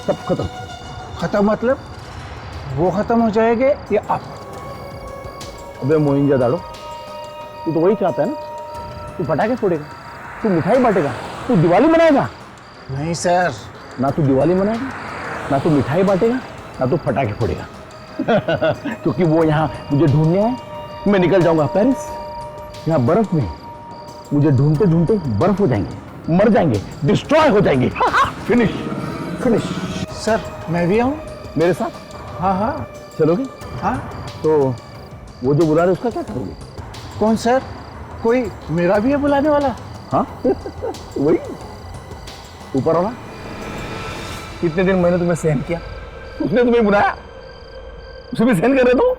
सब खत्म। खत्म मतलब वो खत्म हो जाएंगे या आप? अबे मोहिंजा-दाड़ो, तू तो वही चाहता है ना? तू पटाखे फोड़ेगा, तू मिठाई बांटेगा, तू दिवाली मनाएगा? नहीं सर, ना तू दिवाली मनाएगा, ना तू मिठाई बांटेगा, ना तू पटाखे फोड़ेगा। क्योंकि वो यहाँ मुझे ढूंढने आए, मैं निकल जाऊंगा पेरिस। यहाँ बर्फ में मुझे ढूंढते ढूंढते बर्फ हो जाएंगे, मर जाएंगे, डिस्ट्रॉय हो जाएंगे। Finish finish. सर मैं भी आऊँ मेरे साथ? हाँ हाँ। चलोगे? हाँ। तो वो जो बुला रहे उसका क्या करोगे? कौन सर? कोई मेरा भी है बुलाने वाला? हाँ वही ऊपर वाला। कितने दिन मैंने तुम्हें सहन किया, उसने तुम्हें बुलाया, उसे भी सहन कर रहे तो।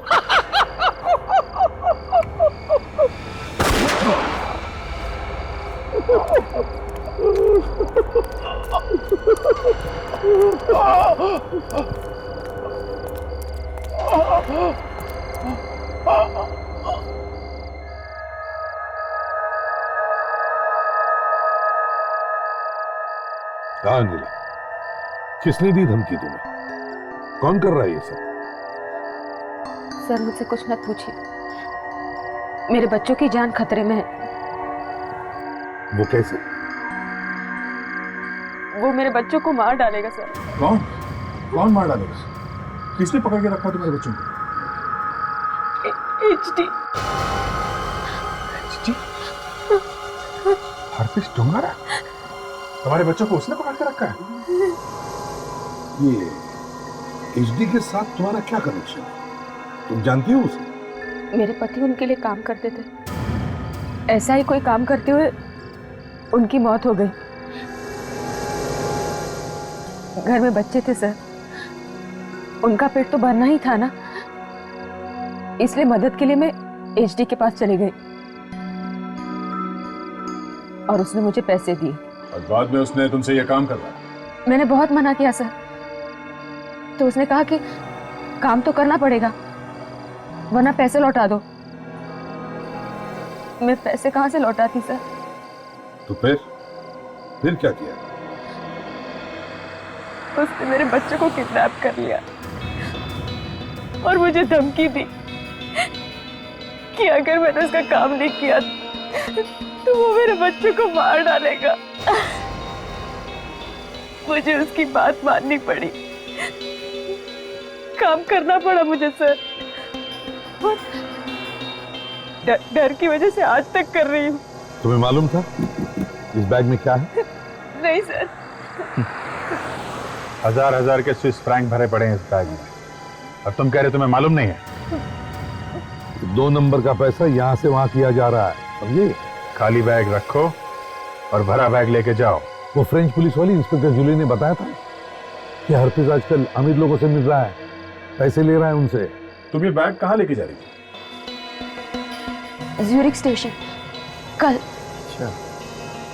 कहाँ नीला? किसने दी धमकी तुम्हें? कौन कर रहा है ये सब? सर मुझसे कुछ मत पूछिए, मेरे बच्चों की जान खतरे में है। वो कैसे? वो मेरे बच्चों को मार डालेगा सर। कौन? कौन मार डालेगा? किसने पकड़ के रखा तुम्हारे बच्चों को? HD। हरपिश डोंगरा? तुम्हारे बच्चों को उसने पकड़ के रखा है? ये HD के साथ तुम्हारा क्या कनेक्शन है? तुम जानती हो उसे? मेरे पति उनके लिए काम करते थे, ऐसा ही कोई काम करते हुए उनकी मौत हो गई। घर में बच्चे थे सर, उनका पेट तो भरना ही था ना, इसलिए मदद के लिए मैं HD के पास चली गई और उसने मुझे पैसे दिए। और बाद में उसने तुमसे यह काम करवाया? मैंने बहुत मना किया सर, तो उसने कहा कि काम तो करना पड़ेगा वरना पैसे लौटा दो। मैं पैसे कहाँ से लौटाती सर? तो फिर क्या किया? उसने मेरे बच्चे को किडनैप कर लिया और मुझे धमकी दी कि अगर मैंने उसका काम नहीं किया तो वो मेरे बच्चे को मार डालेगा। मुझे उसकी बात माननी पड़ी, काम करना पड़ा मुझे सर। डर की वजह से आज तक कर रही हूँ। तुम्हें मालूम था इस बैग में क्या है? नहीं सर। हजार के स्विस फ्रैंक भरे पड़े हैं इस बैग में, और तुम कह रहे तुम्हें मालूम नहीं है? 2 नंबर का पैसा यहाँ से वहाँ किया जा रहा है, समझे? खाली बैग रखो और भरा बैग लेके जाओ। वो फ्रेंच पुलिस वाली इंस्पेक्टर जूली ने बताया था कि हरपिस आजकल अमीर लोगों से मिल रहा है, पैसे ले रहा है उनसे। तुम ये बैग कहाँ लेके जा रही थी? ज्यूरिक स्टेशन कल। अच्छा,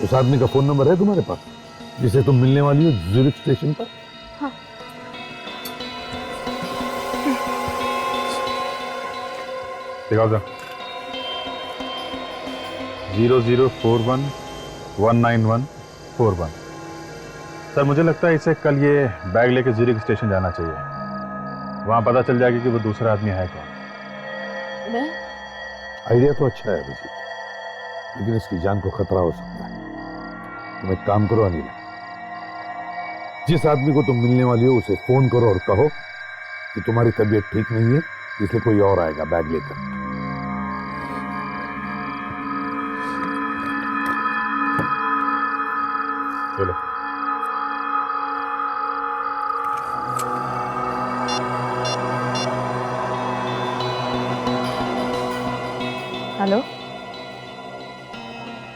उस आदमी का फोन नंबर है तुम्हारे पास जिसे तुम मिलने वाली हो ज्यूरिक स्टेशन पर? हाँ। दिखाओ जरा। 0041191141। सर मुझे लगता है इसे कल ये बैग लेके ज्यूरिक स्टेशन जाना चाहिए, वहां पता चल जाएगा कि वो दूसरा आदमी है कौन। मैं? आइडिया तो अच्छा है अभिजीत, लेकिन इसकी जान को खतरा हो सकता है। तुम एक काम करो अनिल, जिस आदमी को तुम मिलने वाली हो उसे फोन करो और कहो कि तुम्हारी तबीयत ठीक नहीं है, इसलिए कोई और आएगा बैग लेकर। चलो। हेलो,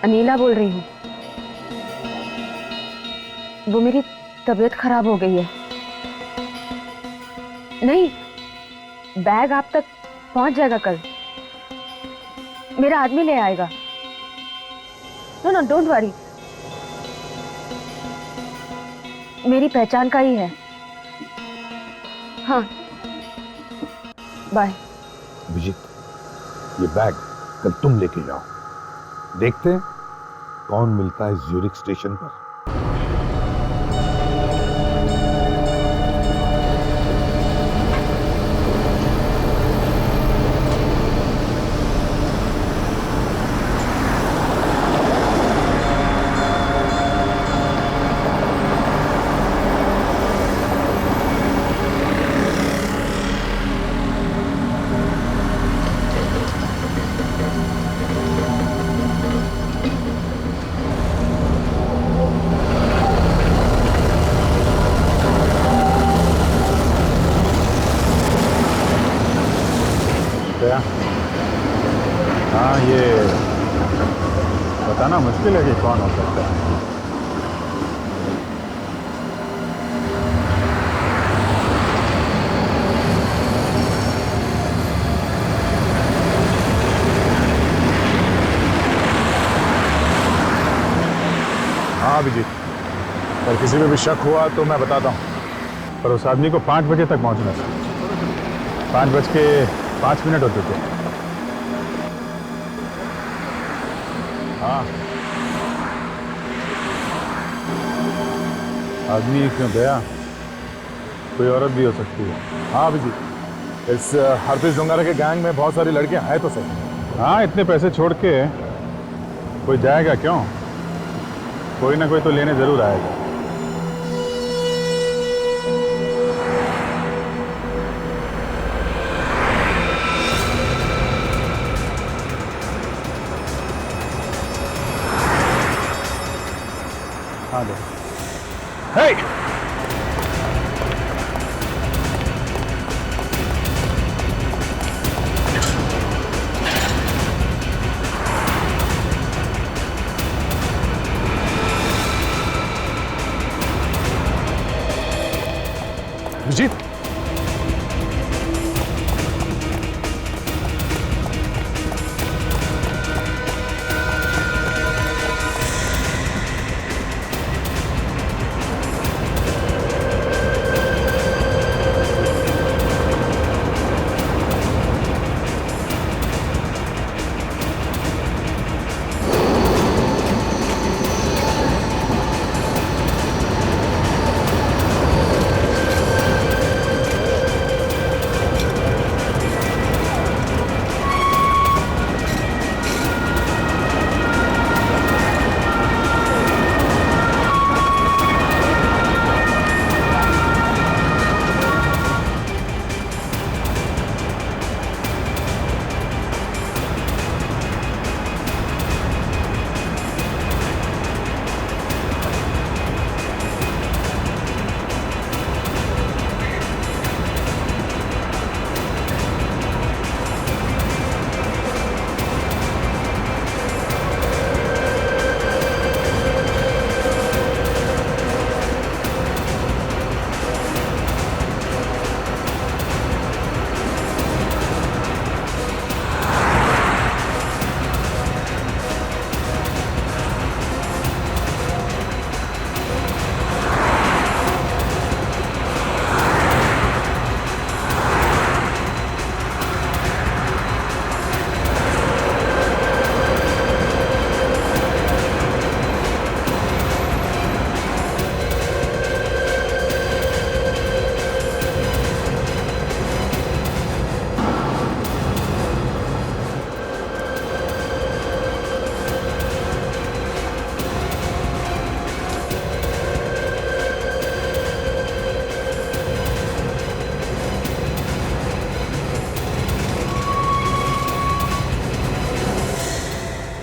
अनीला बोल रही हूँ। वो मेरी तबीयत खराब हो गई है। नहीं, बैग आप तक पहुंच जाएगा कल, मेरा आदमी ले आएगा। नो नो डोंट वरी, मेरी पहचान का ही है। हाँ बाय। अभिजीत, ये बैग कल तुम लेके जाओ। देखते हैं कौन मिलता है ज्यूरिख स्टेशन पर। हाँ, ये बताना मुश्किल है कि कौन हो सकता है। हाँ अभिजीत, पर किसी पे भी शक हुआ तो मैं बताता हूँ, पर उस आदमी को 5 बजे तक पहुँचना था। 5:05 हो चुके। हाँ, आदमी क्यों गया? कोई औरत भी हो सकती है। हाँ अभिजीत, इस हरप्रीत जोंगारा के गैंग में बहुत सारी लड़कियां हैं तो सही। हाँ, इतने पैसे छोड़ के कोई जाएगा क्यों? कोई ना कोई तो लेने जरूर आएगा। हाँ दे। Hey! अभिजीत,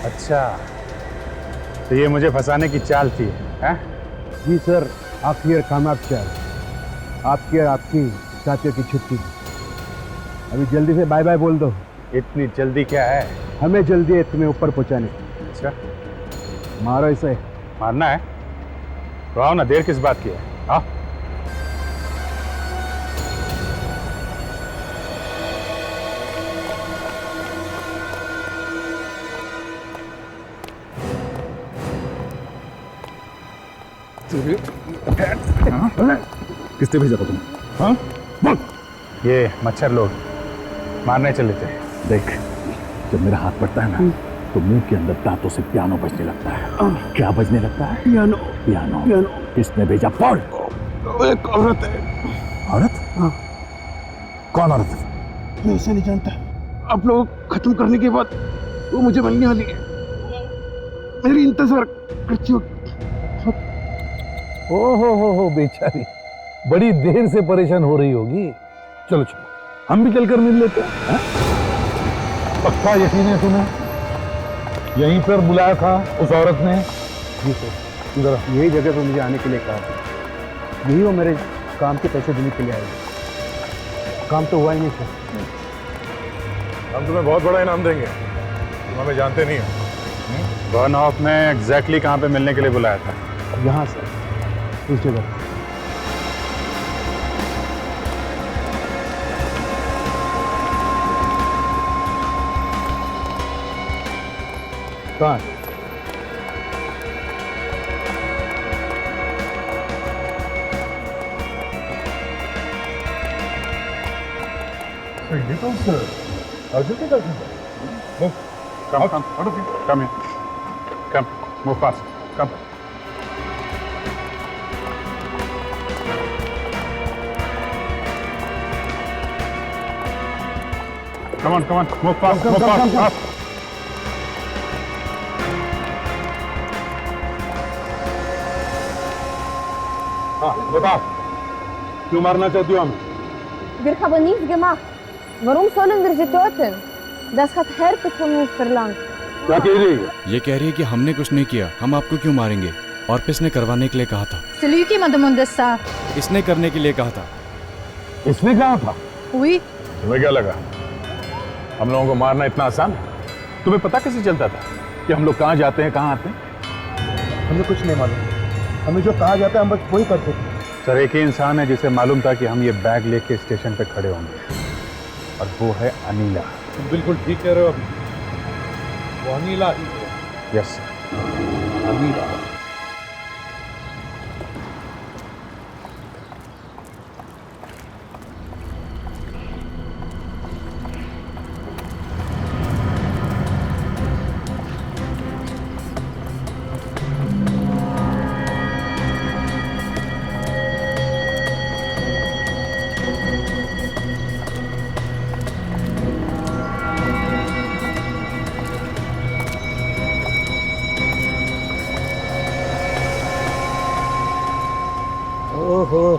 अच्छा, तो ये मुझे फंसाने की चाल थी, हैं? जी सर, आपकी और कामयाब चाल, आपकी और आपकी साथियों की छुट्टी। अभी जल्दी से बाय बाय बोल दो। इतनी जल्दी क्या है? हमें जल्दी है तुम्हें ऊपर पहुंचाने की। अच्छा, मारो इसे। मारना है तो आओ ना, देर किस बात की है? आओ। किसने भेजा था तुम? हाँ? बोल। ये मच्छर लोग मारने चले थे। देख, जब मेरा हाथ पड़ता है ना तो मुंह के अंदर दांतों से पियानो बजने लगता है। क्या बजने लगता है? पियानो। पियानो। पियानो। किसने भेजा? पढ़। एक औरत है। औरत? हाँ। कौन औरत है? मैं उसे नहीं जानता। आप लोग खत्म करने के बाद वो मुझे मिलने वाली है। मेरी इंतजार करती हो। हो बेचारी, बड़ी देर से परेशान हो रही होगी। चलो चलो, हम भी चलकर मिल लेते हैं। पक्का यकीन है तुम्हें? यहीं पर बुलाया था उस औरत ने? जी सर, जरा यही जगह पर मुझे आने के लिए कहा था। यही वो मेरे काम के पैसे देने के लिए आए। काम तो हुआ ही नहीं सर। हम तुम्हें बहुत बड़ा इनाम देंगे। तुम हमें जानते नहीं हो। बर्न ऑफ ने एग्जैक्टली कहाँ पे मिलने के लिए बुलाया था? यहाँ सर, इस जगह। कहाँ? ये तो अर्जुन के दर्शन है। Come here. Come, move fast. Come. Come on, move fast, move fast. हाँ, बता, क्यों मारना चाहती हो हमें? Wir haben nichts gemacht. Warum sollen wir sie töten? Das hat Herpes von uns verlangt. क्या कह रही है? ये कह रही है कि हमने कुछ नहीं किया, हम आपको क्यों मारेंगे? ऑर्पिस ने करवाने के लिए कहा था। Celui qui m'a demandé ça. इसने करने के लिए कहा था। इसने कहा था? Oui. तुम्हें क्या लगा हम लोगों को मारना इतना आसान है? तुम्हें पता कैसे चलता था कि हम लोग कहाँ जाते हैं, कहाँ आते हैं? हमें कुछ नहीं मालूम। हमें जो कहा जाता है हम बस वही करते थे। सर, एक ही इंसान है जिसे मालूम था कि हम ये बैग लेके स्टेशन पे खड़े होंगे, और वो है अनीला। तुम बिल्कुल ठीक कह रहे हो अभी। वो अनीला ही है। Yes sir, Anila.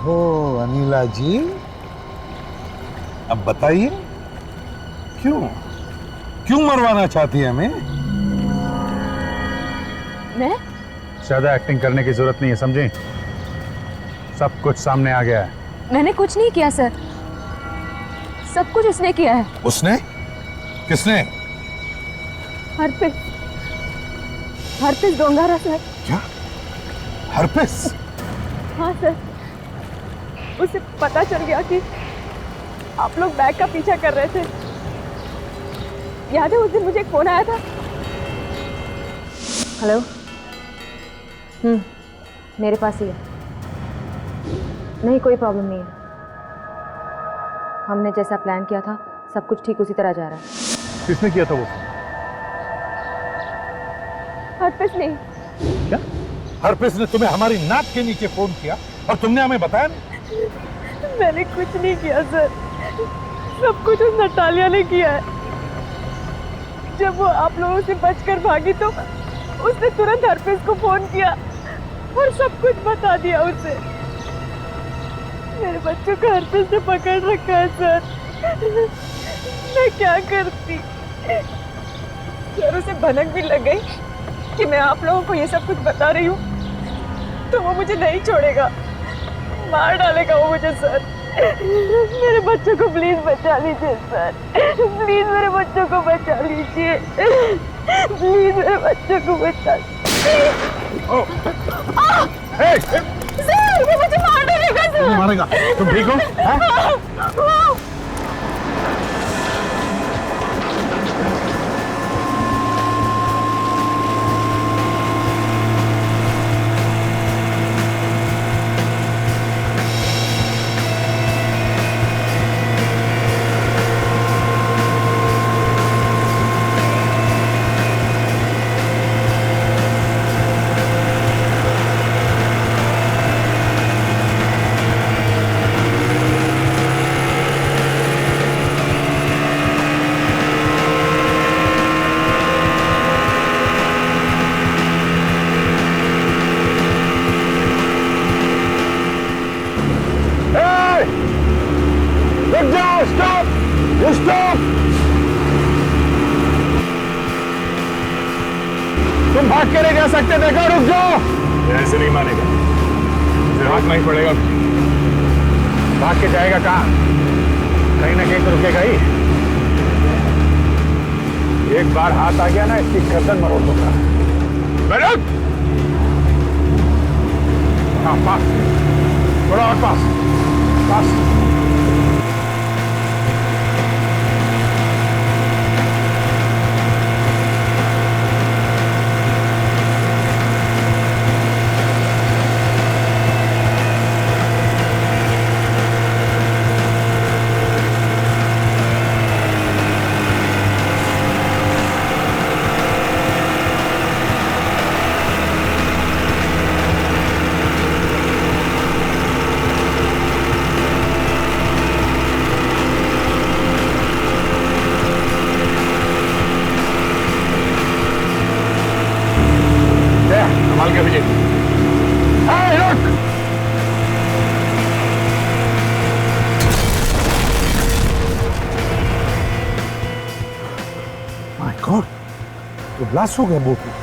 हो अनिला जी, अब बताइए क्यों मरवाना चाहती है हमें? मैं? ज्यादा एक्टिंग करने की जरूरत नहीं है, समझे? सब कुछ सामने आ गया है। मैंने कुछ नहीं किया सर, सब कुछ उसने किया है। उसने? किसने? Herpes डोंगारा sir. क्या? हरपिस? हाँ सर, उसे पता चल गया कि आप लोग बैग का पीछा कर रहे थे। याद है उस दिन मुझे एक फोन आया था? हेलो। मेरे पास ही है। नहीं, कोई प्रॉब्लम नहीं है। हमने जैसा प्लान किया था सब कुछ ठीक उसी तरह जा रहा है। किसने किया था वो? हरपिस ने। क्या? हरपिस ने तुम्हें हमारी नाक के नीचे फोन किया और तुमने हमें बताया नहीं? मैंने कुछ नहीं किया सर, सब कुछ उस नटालिया ने किया है। जब वो आप लोगों से बचकर भागी तो उसने तुरंत हरपिस को फोन किया और सब कुछ बता दिया उसे। मेरे बच्चों को हरपिस ने पकड़ रखा है सर। मैं क्या करती? सर, उसे भनक भी लग गई कि मैं आप लोगों को ये सब कुछ बता रही हूँ तो वो मुझे नहीं छोड़ेगा, मार डालेगा वो मुझे सर। मेरे बच्चों को प्लीज बचा लीजिए सर, प्लीज मेरे बच्चों को बचा लीजिए, प्लीज मेरे बच्चों को बचा लीजिए। सर, वो मुझे मार डालेगा सर। मारेगा? तुम ठीक हो? तुम भाग के नहीं जा सकते, देखो रुक जाओ। ऐसे नहीं मानेगा, मुझे हाथ नहीं पड़ेगा। भाग के जाएगा कहाँ? कहीं ना कहीं तो रुकेगा ही। एक बार हाथ आ गया ना, इसकी गर्दन मरोड़ दूंगा। हाँ पास, थोड़ा और पास, पास। संभाल के अभिजीत। माय गॉड, तो ब्लास्ट हो गया बोट में।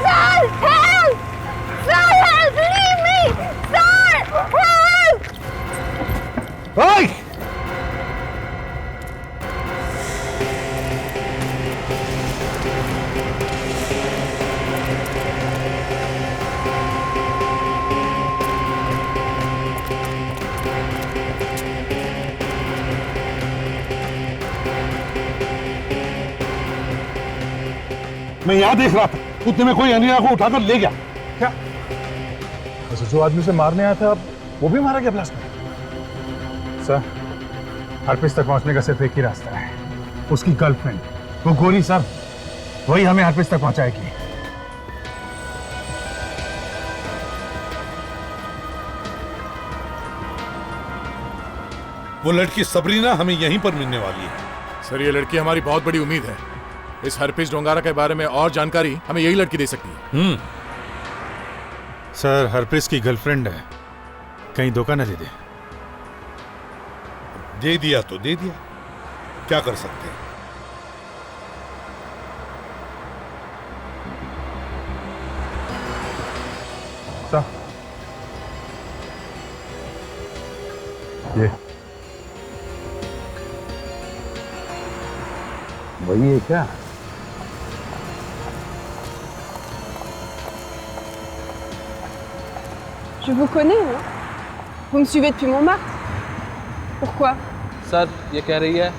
Sir, help! Sir, help! Leave me! Sir, help! ओए! मैं यहां देख रहा था, उतने में कोई अनिया को उठाकर ले गया। क्या? वैसे जो आदमी उसे मारने आया था, वो भी मारा गया ब्लास्ट में? सर, हरप्रीत तक पहुंचने का सिर्फ एक ही रास्ता है, उसकी गर्लफ्रेंड, वो गोरी सर, वही हमें हरप्रीत तक पहुंचाएगी। वो लड़की सबरीना हमें यहीं पर मिलने वाली है। सर, ये लड़की हमारी बहुत बड़ी उम्मीद है। इस हरप्रीत डोंगारा के बारे में और जानकारी हमें यही लड़की दे सकती है। सर, हरप्रीत की गर्लफ्रेंड है, कहीं धोखा न दे दे। दे दिया तो दे दिया, क्या कर सकते हैं। सर, ये वही है क्या? Je vous connais, hein? Vous me suivez depuis Montmartre? Pourquoi? Sir, ये कह रही है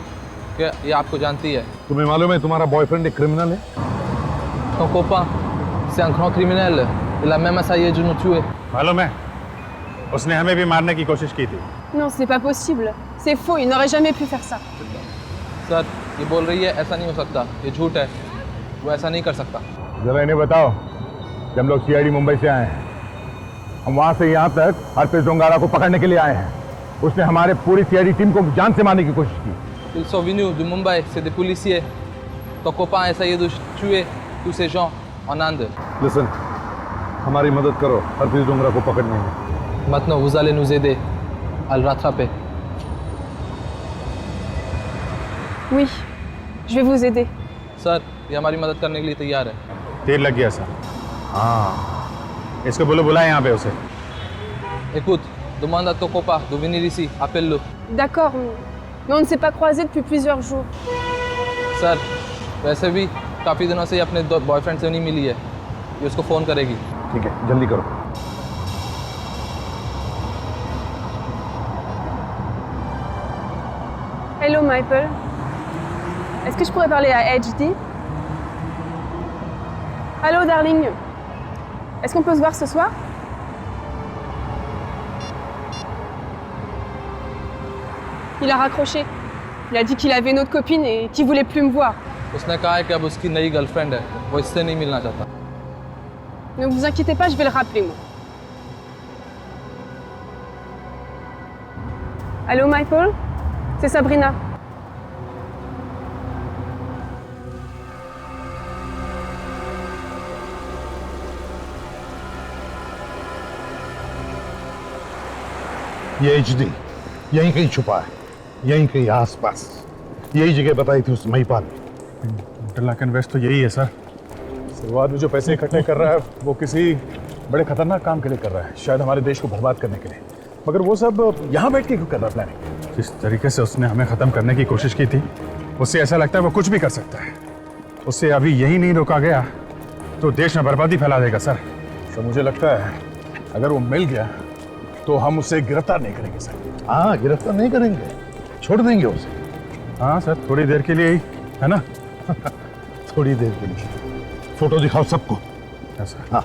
कि ये आपको जानती है। तुम्हें मालूम है तुम्हारा बॉयफ्रेंड एक क्रिमिनल है? Ton copain, c'est un grand criminel. Il a même essayé de nous tuer. मालूम है, उसने हमें भी मारने की कोशिश की थी। Non, ce n'est pas possible. C'est faux, il n'aurait jamais pu faire ça. Sir, ये बोल रही है ऐसा नहीं हो सकता, ये झूठ है, वो ऐसा नहीं कर सकता। जरा इन्हें बताओ, जब हम लोग CID मुंबई से आए हैं, हम वहां से यहाँ तक हरप्रीत डोंगारा को पकड़ने के लिए आए हैं। उसने हमारे पूरी CID टीम को जान से मारने की कोशिश की। Ils sont venus de Mumbai, c'est des policiers. Ton copain a essayé de tuer tous ces gens en Inde. Listen, हमारी मदद करो हरप्रीत डोंगरा को पकड़ने में। Maintenant, vous allez nous aider à le rattraper. Oui, je vais vous aider. Sir, ये हमारी मदद करने के लिए तैयार है। तीर लग गया सर। हाँ, इसको बोलो, बुलाए यहाँ पे उसे। Écoute, demande à ton copain de venir ici, appelle-le. D'accord, mais on ne s'est pas croisés depuis plusieurs jours. Sir, वैसे भी काफ़ी दिनों से ये अपने बॉयफ्रेंड से नहीं मिली है, ये उसको फ़ोन करेगी। ठीक है, जल्दी करो। Hello, Michael. Est-ce que je pourrais parler à HD? Allô, darling. Est-ce qu'on peut se voir ce soir? Il a raccroché. Il a dit qu'il avait une autre copine et qu'il voulait plus me voir. उसने कहा है कि अब उसकी नई girlfriend है, वो इससे नहीं मिलना चाहता। Ne vous inquiétez pas, je vais le rappeler, moi. Allô, Michael? C'est Sabrina. ये HD यहीं कहीं छुपा है, यहीं कहीं आसपास। यही जगह बताई थी उस महिपाल ने। इंटरलॉक इन्वेस्ट तो यही है सर। शुरुआत में जो पैसे इकट्ठे कर रहा है वो किसी बड़े खतरनाक काम के लिए कर रहा है, शायद हमारे देश को बर्बाद करने के लिए। मगर वो सब यहाँ बैठ के क्यों कर रहा है प्लानिंग? जिस तरीके से उसने हमें ख़त्म करने की कोशिश की थी, उससे ऐसा लगता है वो कुछ भी कर सकता है। उससे अभी यही नहीं रोका गया तो देश में बर्बादी फैला देगा सर। तो मुझे लगता है अगर वो मिल गया तो हम उसे गिरफ्तार नहीं करेंगे सर। हाँ, गिरफ्तार नहीं करेंगे, छोड़ देंगे उसे। हाँ सर, थोड़ी देर के लिए ही, है ना? थोड़ी देर के लिए। फोटो दिखाओ सबको। हाँ।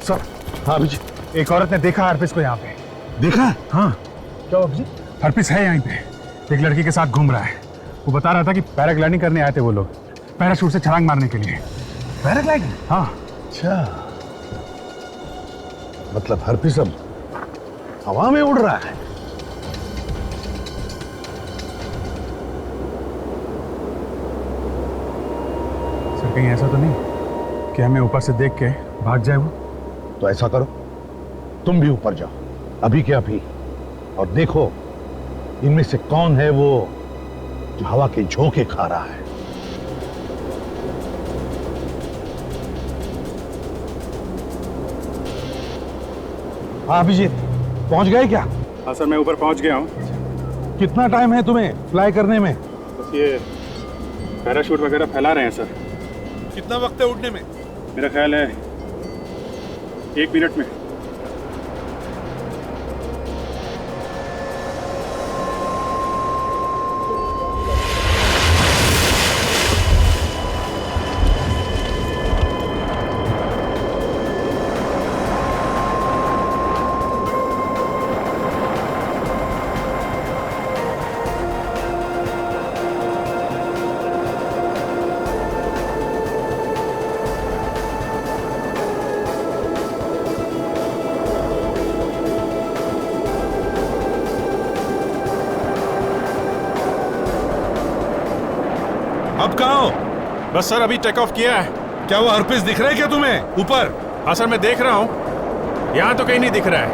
सर। हाँ अभिजीत, एक औरत ने देखा हरपिस को यहाँ पे। देखा? हाँ। क्या अभिजीत? हरपिस है यहाँ पे, एक लड़की के साथ घूम रहा है। वो बता रहा था कि पैराग्लाइडिंग करने आए थे वो लोग, पैराशूट से छलांग मारने के लिए। पैराग्लाइडिंग? हाँ। अच्छा, मतलब हरपिस अब हवा में उड़ रहा है। सर कहीं ऐसा तो नहीं कि हमें ऊपर से देख के भाग जाए वो? तो ऐसा करो, तुम भी ऊपर जाओ अभी के अभी और देखो इनमें से कौन है वो जो हवा के झोंके खा रहा है। हाँ अभिजीत, पहुंच गए क्या? हाँ सर, मैं ऊपर पहुंच गया हूँ। कितना टाइम है तुम्हें फ्लाई करने में? बस ये पैराशूट वगैरह फैला रहे हैं सर। कितना वक्त है उड़ने में? मेरा ख्याल है 1 मिनट में। अब कहाँ हो? बस सर अभी टेक ऑफ किया है। क्या वो हरपिस दिख रहा है क्या तुम्हें ऊपर? हाँ सर, मैं देख रहा हूँ, यहाँ तो कहीं नहीं दिख रहा है।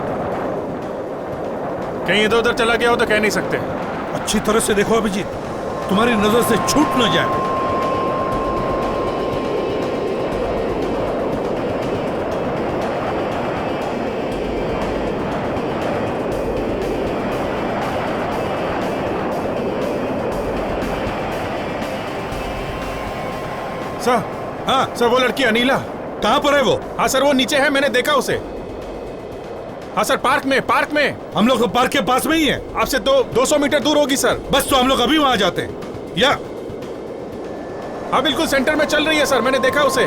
कहीं इधर उधर चला गया हो तो कह नहीं सकते। अच्छी तरह से देखो अभिजीत, तुम्हारी नजर से छूट न जाए। सर, हाँ सर, वो लड़की अनीला कहाँ पर है वो? हाँ सर, वो नीचे है, मैंने देखा उसे। हाँ सर, पार्क में। हम लोग तो पार्क के पास में ही है। आपसे 200 मीटर दूर होगी सर। बस तो हम लोग अभी वहां जाते हैं। या हाँ बिल्कुल सेंटर में चल रही है सर, मैंने देखा उसे।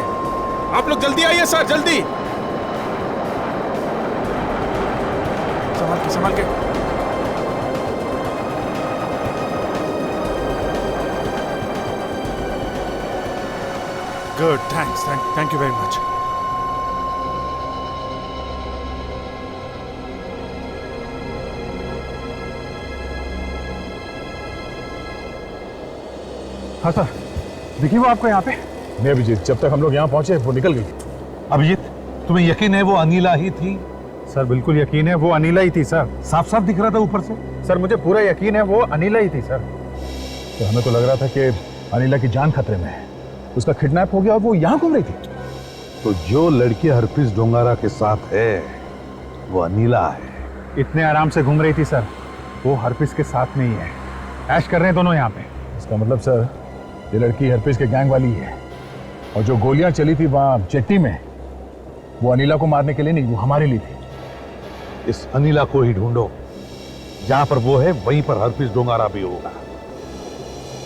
आप लोग जल्दी आइए सर, जल्दी। संभाल के। Good, thank you very much. हाँ सर, देखिए वो आपको यहाँ पे। नहीं अभिजीत, जब तक हम लोग यहाँ पहुंचे वो निकल गई। अभिजीत, तुम्हें यकीन है वो अनिला ही थी? सर बिल्कुल यकीन है वो अनिला ही थी सर। साफ साफ दिख रहा था ऊपर से। सर मुझे पूरा यकीन है वो अनिला ही थी सर। तो हमें तो लग रहा था कि अनिला की जान खतरे में है, उसका किडनैप हो गया और वो यहाँ घूम रही थी। तो जो लड़की हरप्रीत डोंगारा के साथ है वो अनिला है। इतने आराम से घूम रही थी सर, वो हरप्रीत के साथ में ही है। ऐश कर रहे हैं दोनों यहाँ पे। इसका मतलब सर ये लड़की हरप्रीत के गैंग वाली है, और जो गोलियां चली थी वहां जेट्टी में वो अनिला को मारने के लिए नहीं, वो हमारे लिए थी। इस अनिला को ही ढूंढो। जहां पर वो है वहीं पर हरप्रीत डोंगारा भी होगा।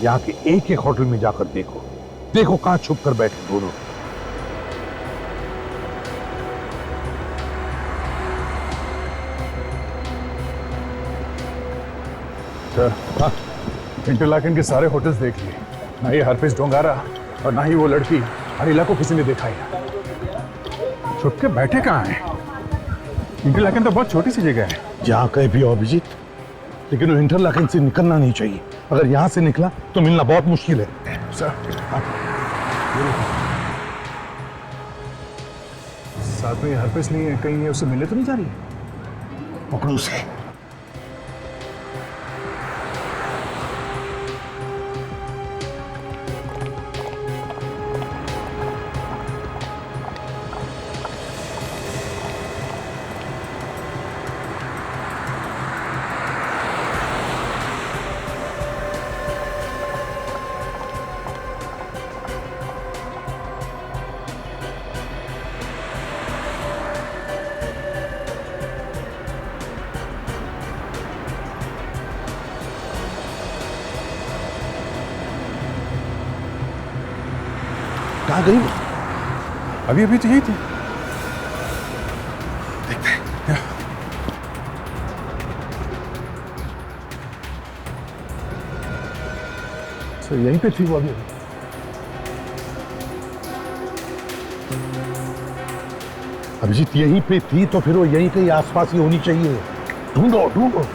यहाँ के एक एक होटल में जाकर देखो कहां छुप कर बैठे दोनों। सर हाँ, इंटरलाकेन के सारे होटल्स देख लिए, ना ही हरप्रीत डोंगारा और ना ही वो लड़की अनिला को किसी ने देखा है। छुप के बैठे कहाँ हैं? इंटरलाकेन तो बहुत छोटी सी जगह है। जहां कहीं भी हो अभिजीत, लेकिन वो इंटरलाकेन से निकलना नहीं चाहिए। अगर यहां से निकला तो मिलना बहुत मुश्किल है। सर साथ में हरप्रीत नहीं है, कहीं उससे मिलने तो नहीं जा रही है? पकड़ो उसे। कहाँ गई वो? अभी अभी तो यही थी। देखते हैं। सर यहीं पे थी वो अभी। अभिजीत यहीं पे थी तो फिर वो यहीं कहीं आसपास ही होनी चाहिए। ढूंढो ढूंढो।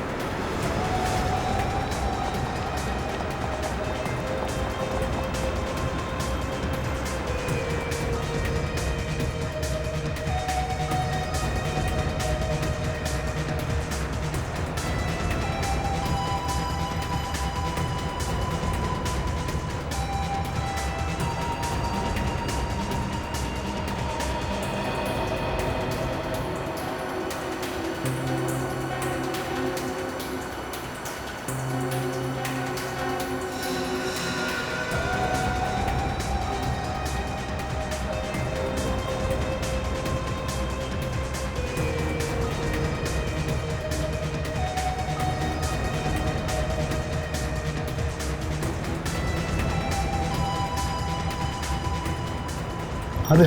अरे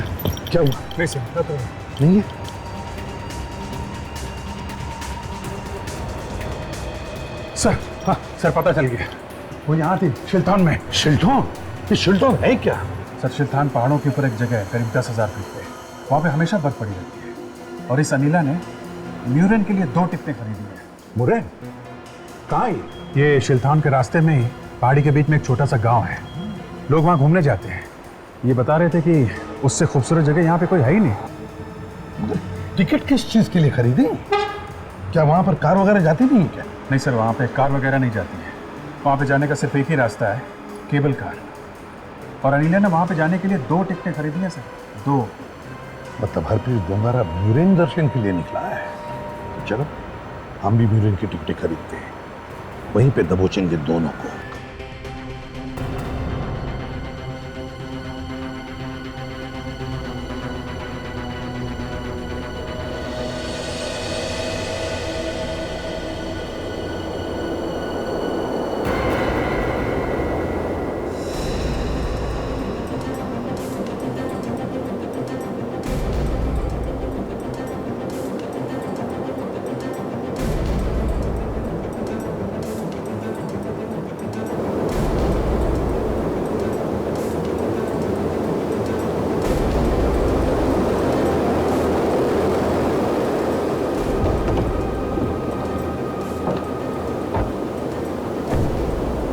क्या हुआ? नहीं सर, नहीं है। सर हाँ सर, पता चल गया। वो यहाँ थी शिल्थान में। शिल्थान? ये शिल्थान है क्या? सर शिल्थान पहाड़ों के ऊपर एक जगह है, करीब 10,000 फीट पे। वहाँ पे हमेशा बर्फ पड़ी रहती है। और इस अनिला ने म्यूरेन के लिए 2 टिकटें खरीदी है। मुरेन? कहाँ है? ये शिल्थान के रास्ते में ही पहाड़ी के बीच में एक छोटा सा गांव है। लोग वहाँ घूमने जाते हैं। ये बता रहे थे कि उससे खूबसूरत जगह यहाँ पे कोई है ही नहीं। टिकट किस चीज के लिए खरीदी? क्या वहाँ पर कार वगैरह जाती नहीं है क्या? नहीं सर, वहाँ पे कार वगैरह नहीं जाती है। वहाँ पे जाने का सिर्फ एक ही रास्ता है, केबल कार। और अनिला ने वहाँ पे जाने के लिए 2 टिकटें खरीदी हैं सर, 2। मतलब हरप्रीत डोंगारा म्यूरेन दर्शन के लिए निकला है। तो चलो हम भी म्यूरेन की टिकटें खरीदते हैं, वहीं पे दबोचेंगे दोनों को।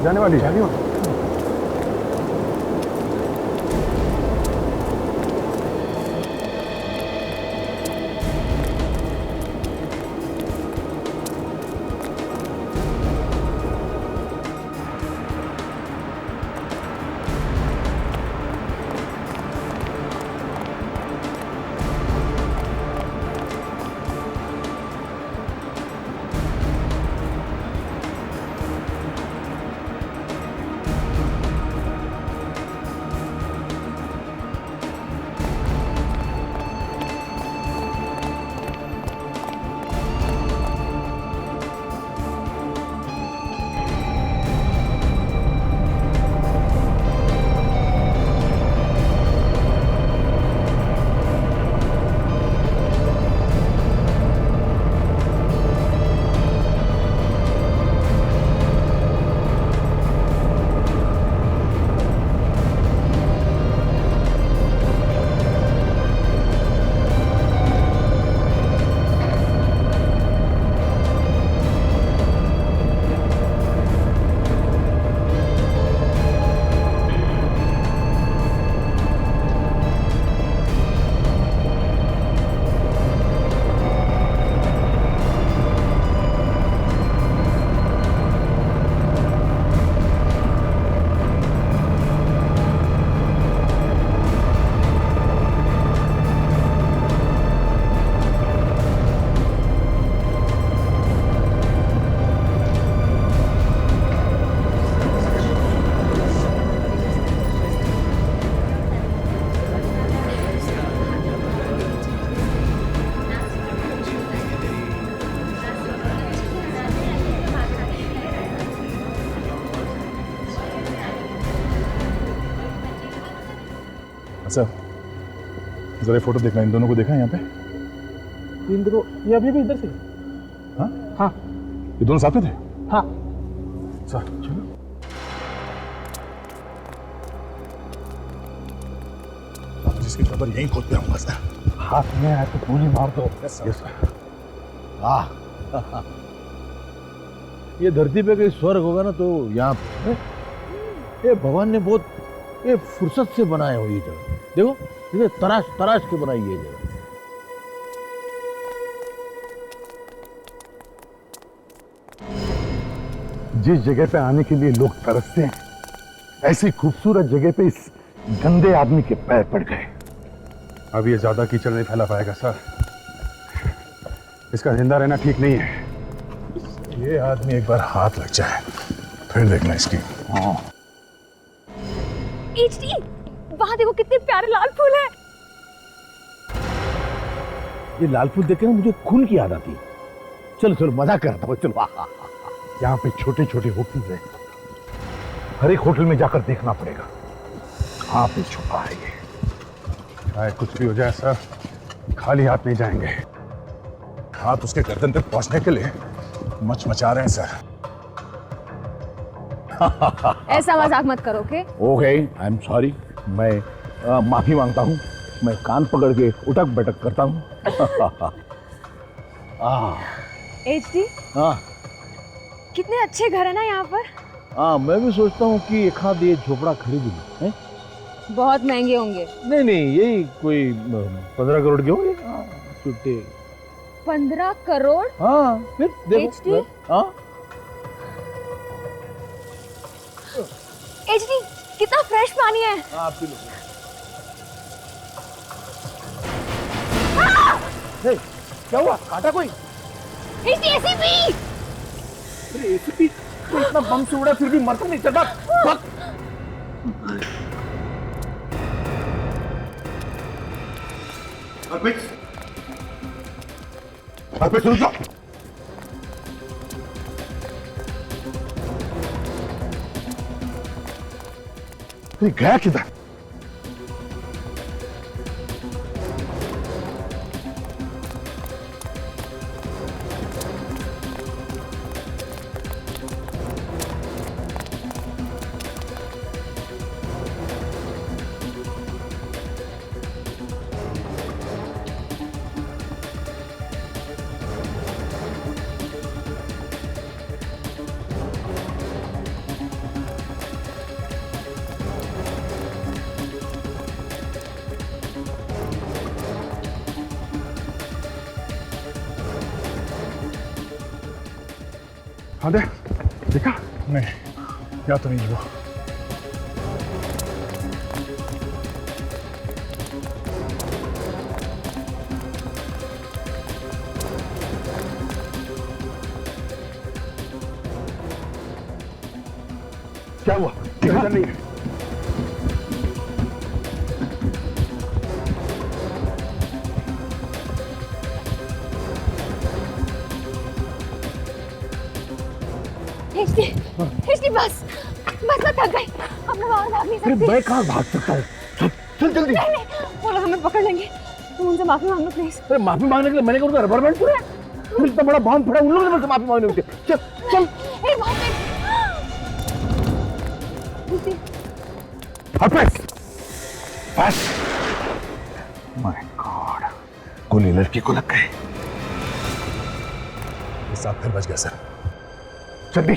जाने वाली है। सर जरा फोटो देखना, इन दोनों को देखा यहाँ पे? इन दोनों ये अभी भी इधर से? हाँ हाँ, ये दोनों साथ में थे? हाँ सर चलो। अब जिसकी खबर यहीं खोद पे आऊंगा सर। हाथ में आए तो गोली मार दो। Yes sir. ये धरती पे कहीं स्वर्ग होगा ना तो यहाँ पे ये भगवान ने बहुत ये फुर्सत से बनाया हो ये जगह। देखो इसे तराश तराश के बनाई ये जगह। जिस जगह पे आने के लिए लोग तरसते हैं, ऐसी खूबसूरत जगह पे इस गंदे आदमी के पैर पड़ गए। अब ये ज्यादा कीचड़ नहीं फैला पाएगा सर। इसका जिंदा रहना ठीक नहीं है। ये आदमी एक बार हाथ लग जाए फिर देखना इसकी। हाँ HD, वहां देखो कितने प्यारे लाल फूल हैं। ये लाल फूल देख के ना मुझे खून की याद आती है। चलो चलो मजा करता हूँ, चलो। यहाँ पे छोटे छोटे होटल है, हर एक होटल में जाकर देखना पड़ेगा कहाँ पे छुपा है ये। चाहे कुछ भी हो जाए सर, खाली हाथ नहीं जाएंगे। हाथ उसके गर्दन तक पहुंचने के लिए मचा रहे हैं सर। ऐसा मजाक मत करो के। Okay, I am sorry. मैं माफी मांगता हूँ। मैं कान पकड़ के उठक बैठक करता हूँ। HD, हाँ कितने अच्छे घर है ना यहाँ पर। हाँ, मैं भी सोचता हूँ कि एक हाथ ये झोपड़ा खरीद लूं। बहुत महंगे होंगे। नहीं नहीं, यही कोई 15 करोड़ के होंगे। छुट्टे 15 करोड़? हाँ फिर देखो। HD? हाँ HD, कितना फ्रेश पानी है। हाँ पी लो। क्या हुआ, काटा कोई? HD, ऐसी भी। अरे ऐसी भी तो इतना बम से उड़ा फिर भी मरता नहीं। चल भाग। अर्पित रुक जाओ। गया किधर? हाँ दे देखा नहीं या तो नहीं वो क्या हुआ देखा नहीं है बस मैं थक गई अब मैं और भाग नहीं सकती। मैं कहाँ भाग सकता हूँ चल जल्दी। नहीं वो लोग हमें पकड़ लेंगे तुम उनसे माफी मांगो प्लीज। अरे माफी मांगने के लिए मैंने उनका रबर बैंड पूरा इतना बड़ा बॉम्ब पड़ा उन लोगों ने मुझसे माफी मांगने उठे चल चल बस माय गॉड गोली लड़की को लग गई। साहब फिर बच गया सर जल्दी।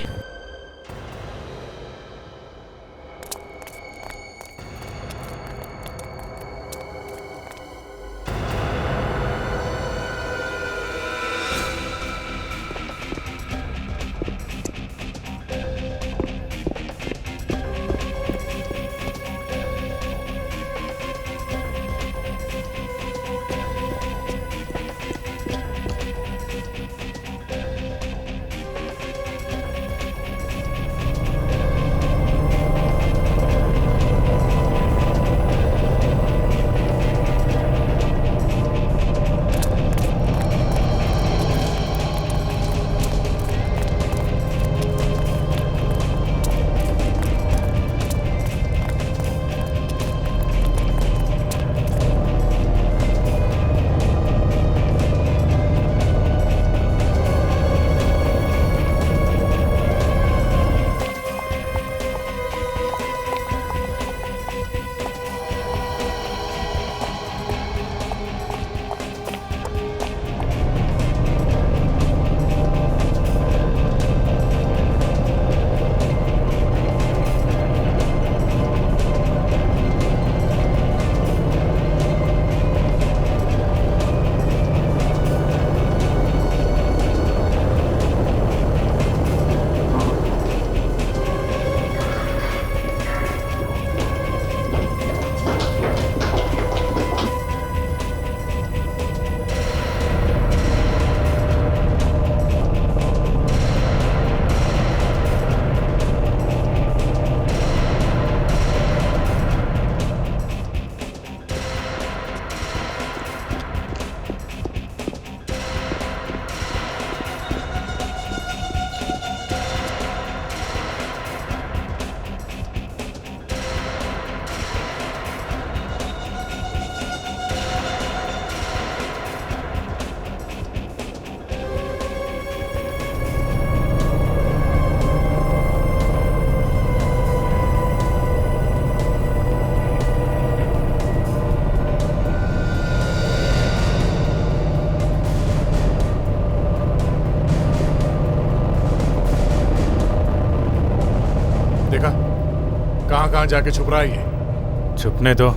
कहां जाके छुप रहा है ये? छुपने दो,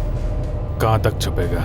कहां तक छुपेगा?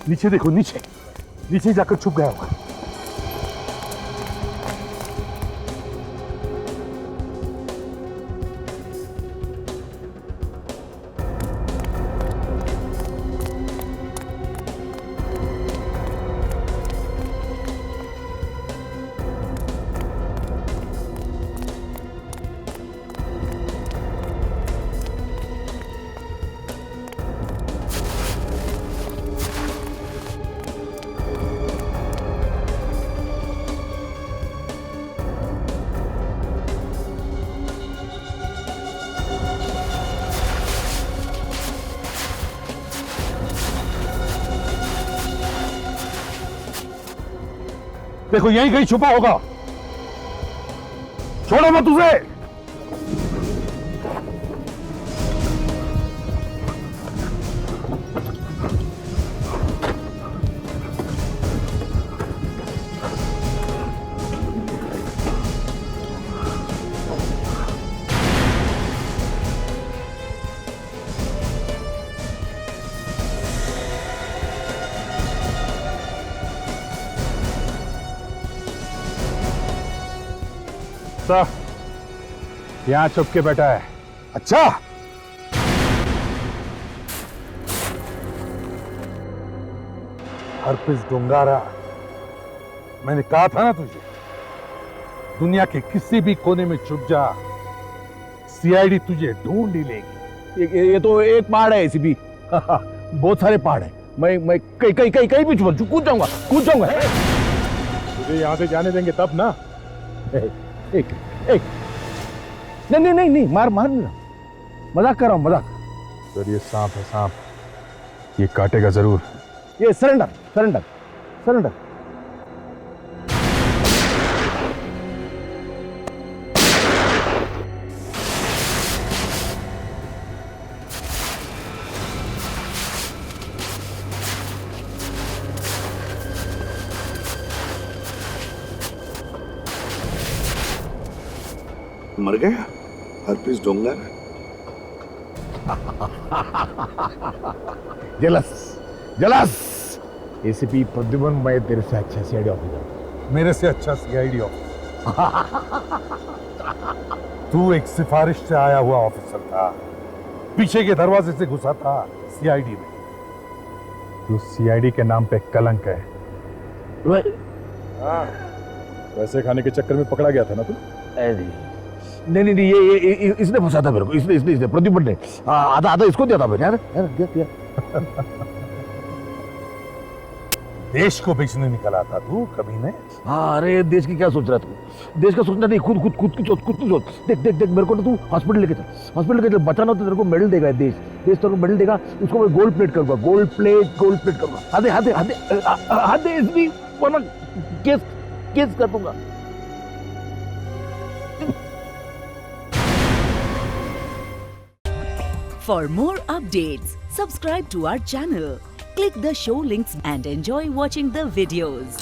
नीचे देखो, नीचे नीचे जाकर छुप गया होगा। देखो यहीं कहीं छुपा होगा, छोड़ो मत उसे। यहां छुप के बैठा है। अच्छा, हरपिस डोंगारा, मैंने कहा था ना तुझे, दुनिया के किसी भी कोने में छुप जा, सीआईडी तुझे ढूंढ ही लेगी। ये तो एक पहाड़ है एसीपी। बहुत सारे पहाड़ है। मैं कहीं भी छुप कूद जाऊंगा। तुझे यहां से जाने देंगे तब ना। एक नहीं, मार नहीं, मजाक कर रहा हूं, मजाक। सर ये सांप है, सांप, ये काटेगा जरूर। ये सरेंडर। मर गया हरप्रीत डोंगारा। जलस एसीपी प्रद्युमन, मैं तेरे से अच्छा सीआईडी ऑफिसर। मेरे से अच्छा सीआईडी ऑफिसर। तू एक सिफारिश से आया हुआ ऑफिसर था, पीछे के दरवाजे से घुसा था सीआईडी में। तू सीआईडी के नाम पे कलंक है। पैसे खाने के चक्कर में पकड़ा गया था ना तू। नहीं, ये इसने फंसा था मेरे को। इसने प्रद्युमन ने आधा इसको दिया था मैंने। यार दिया। देश को बेचने निकला था तू कभी ने। हाँ, अरे देश की क्या सोच रहा तू? देश का सोचना नहीं, खुद की सोच। देख मेरे को ना तू हॉस्पिटल लेके चल। बचाना हो तो तेरे को मेडल देगा देश तेरे को मेडल देगा। उसको मैं गोल्ड प्लेट करूंगा, गोल्ड प्लेट करूंगा। हाथे इसलिए वरना केस कर दूंगा। For more updates, subscribe to our channel, click the show links and enjoy watching the videos.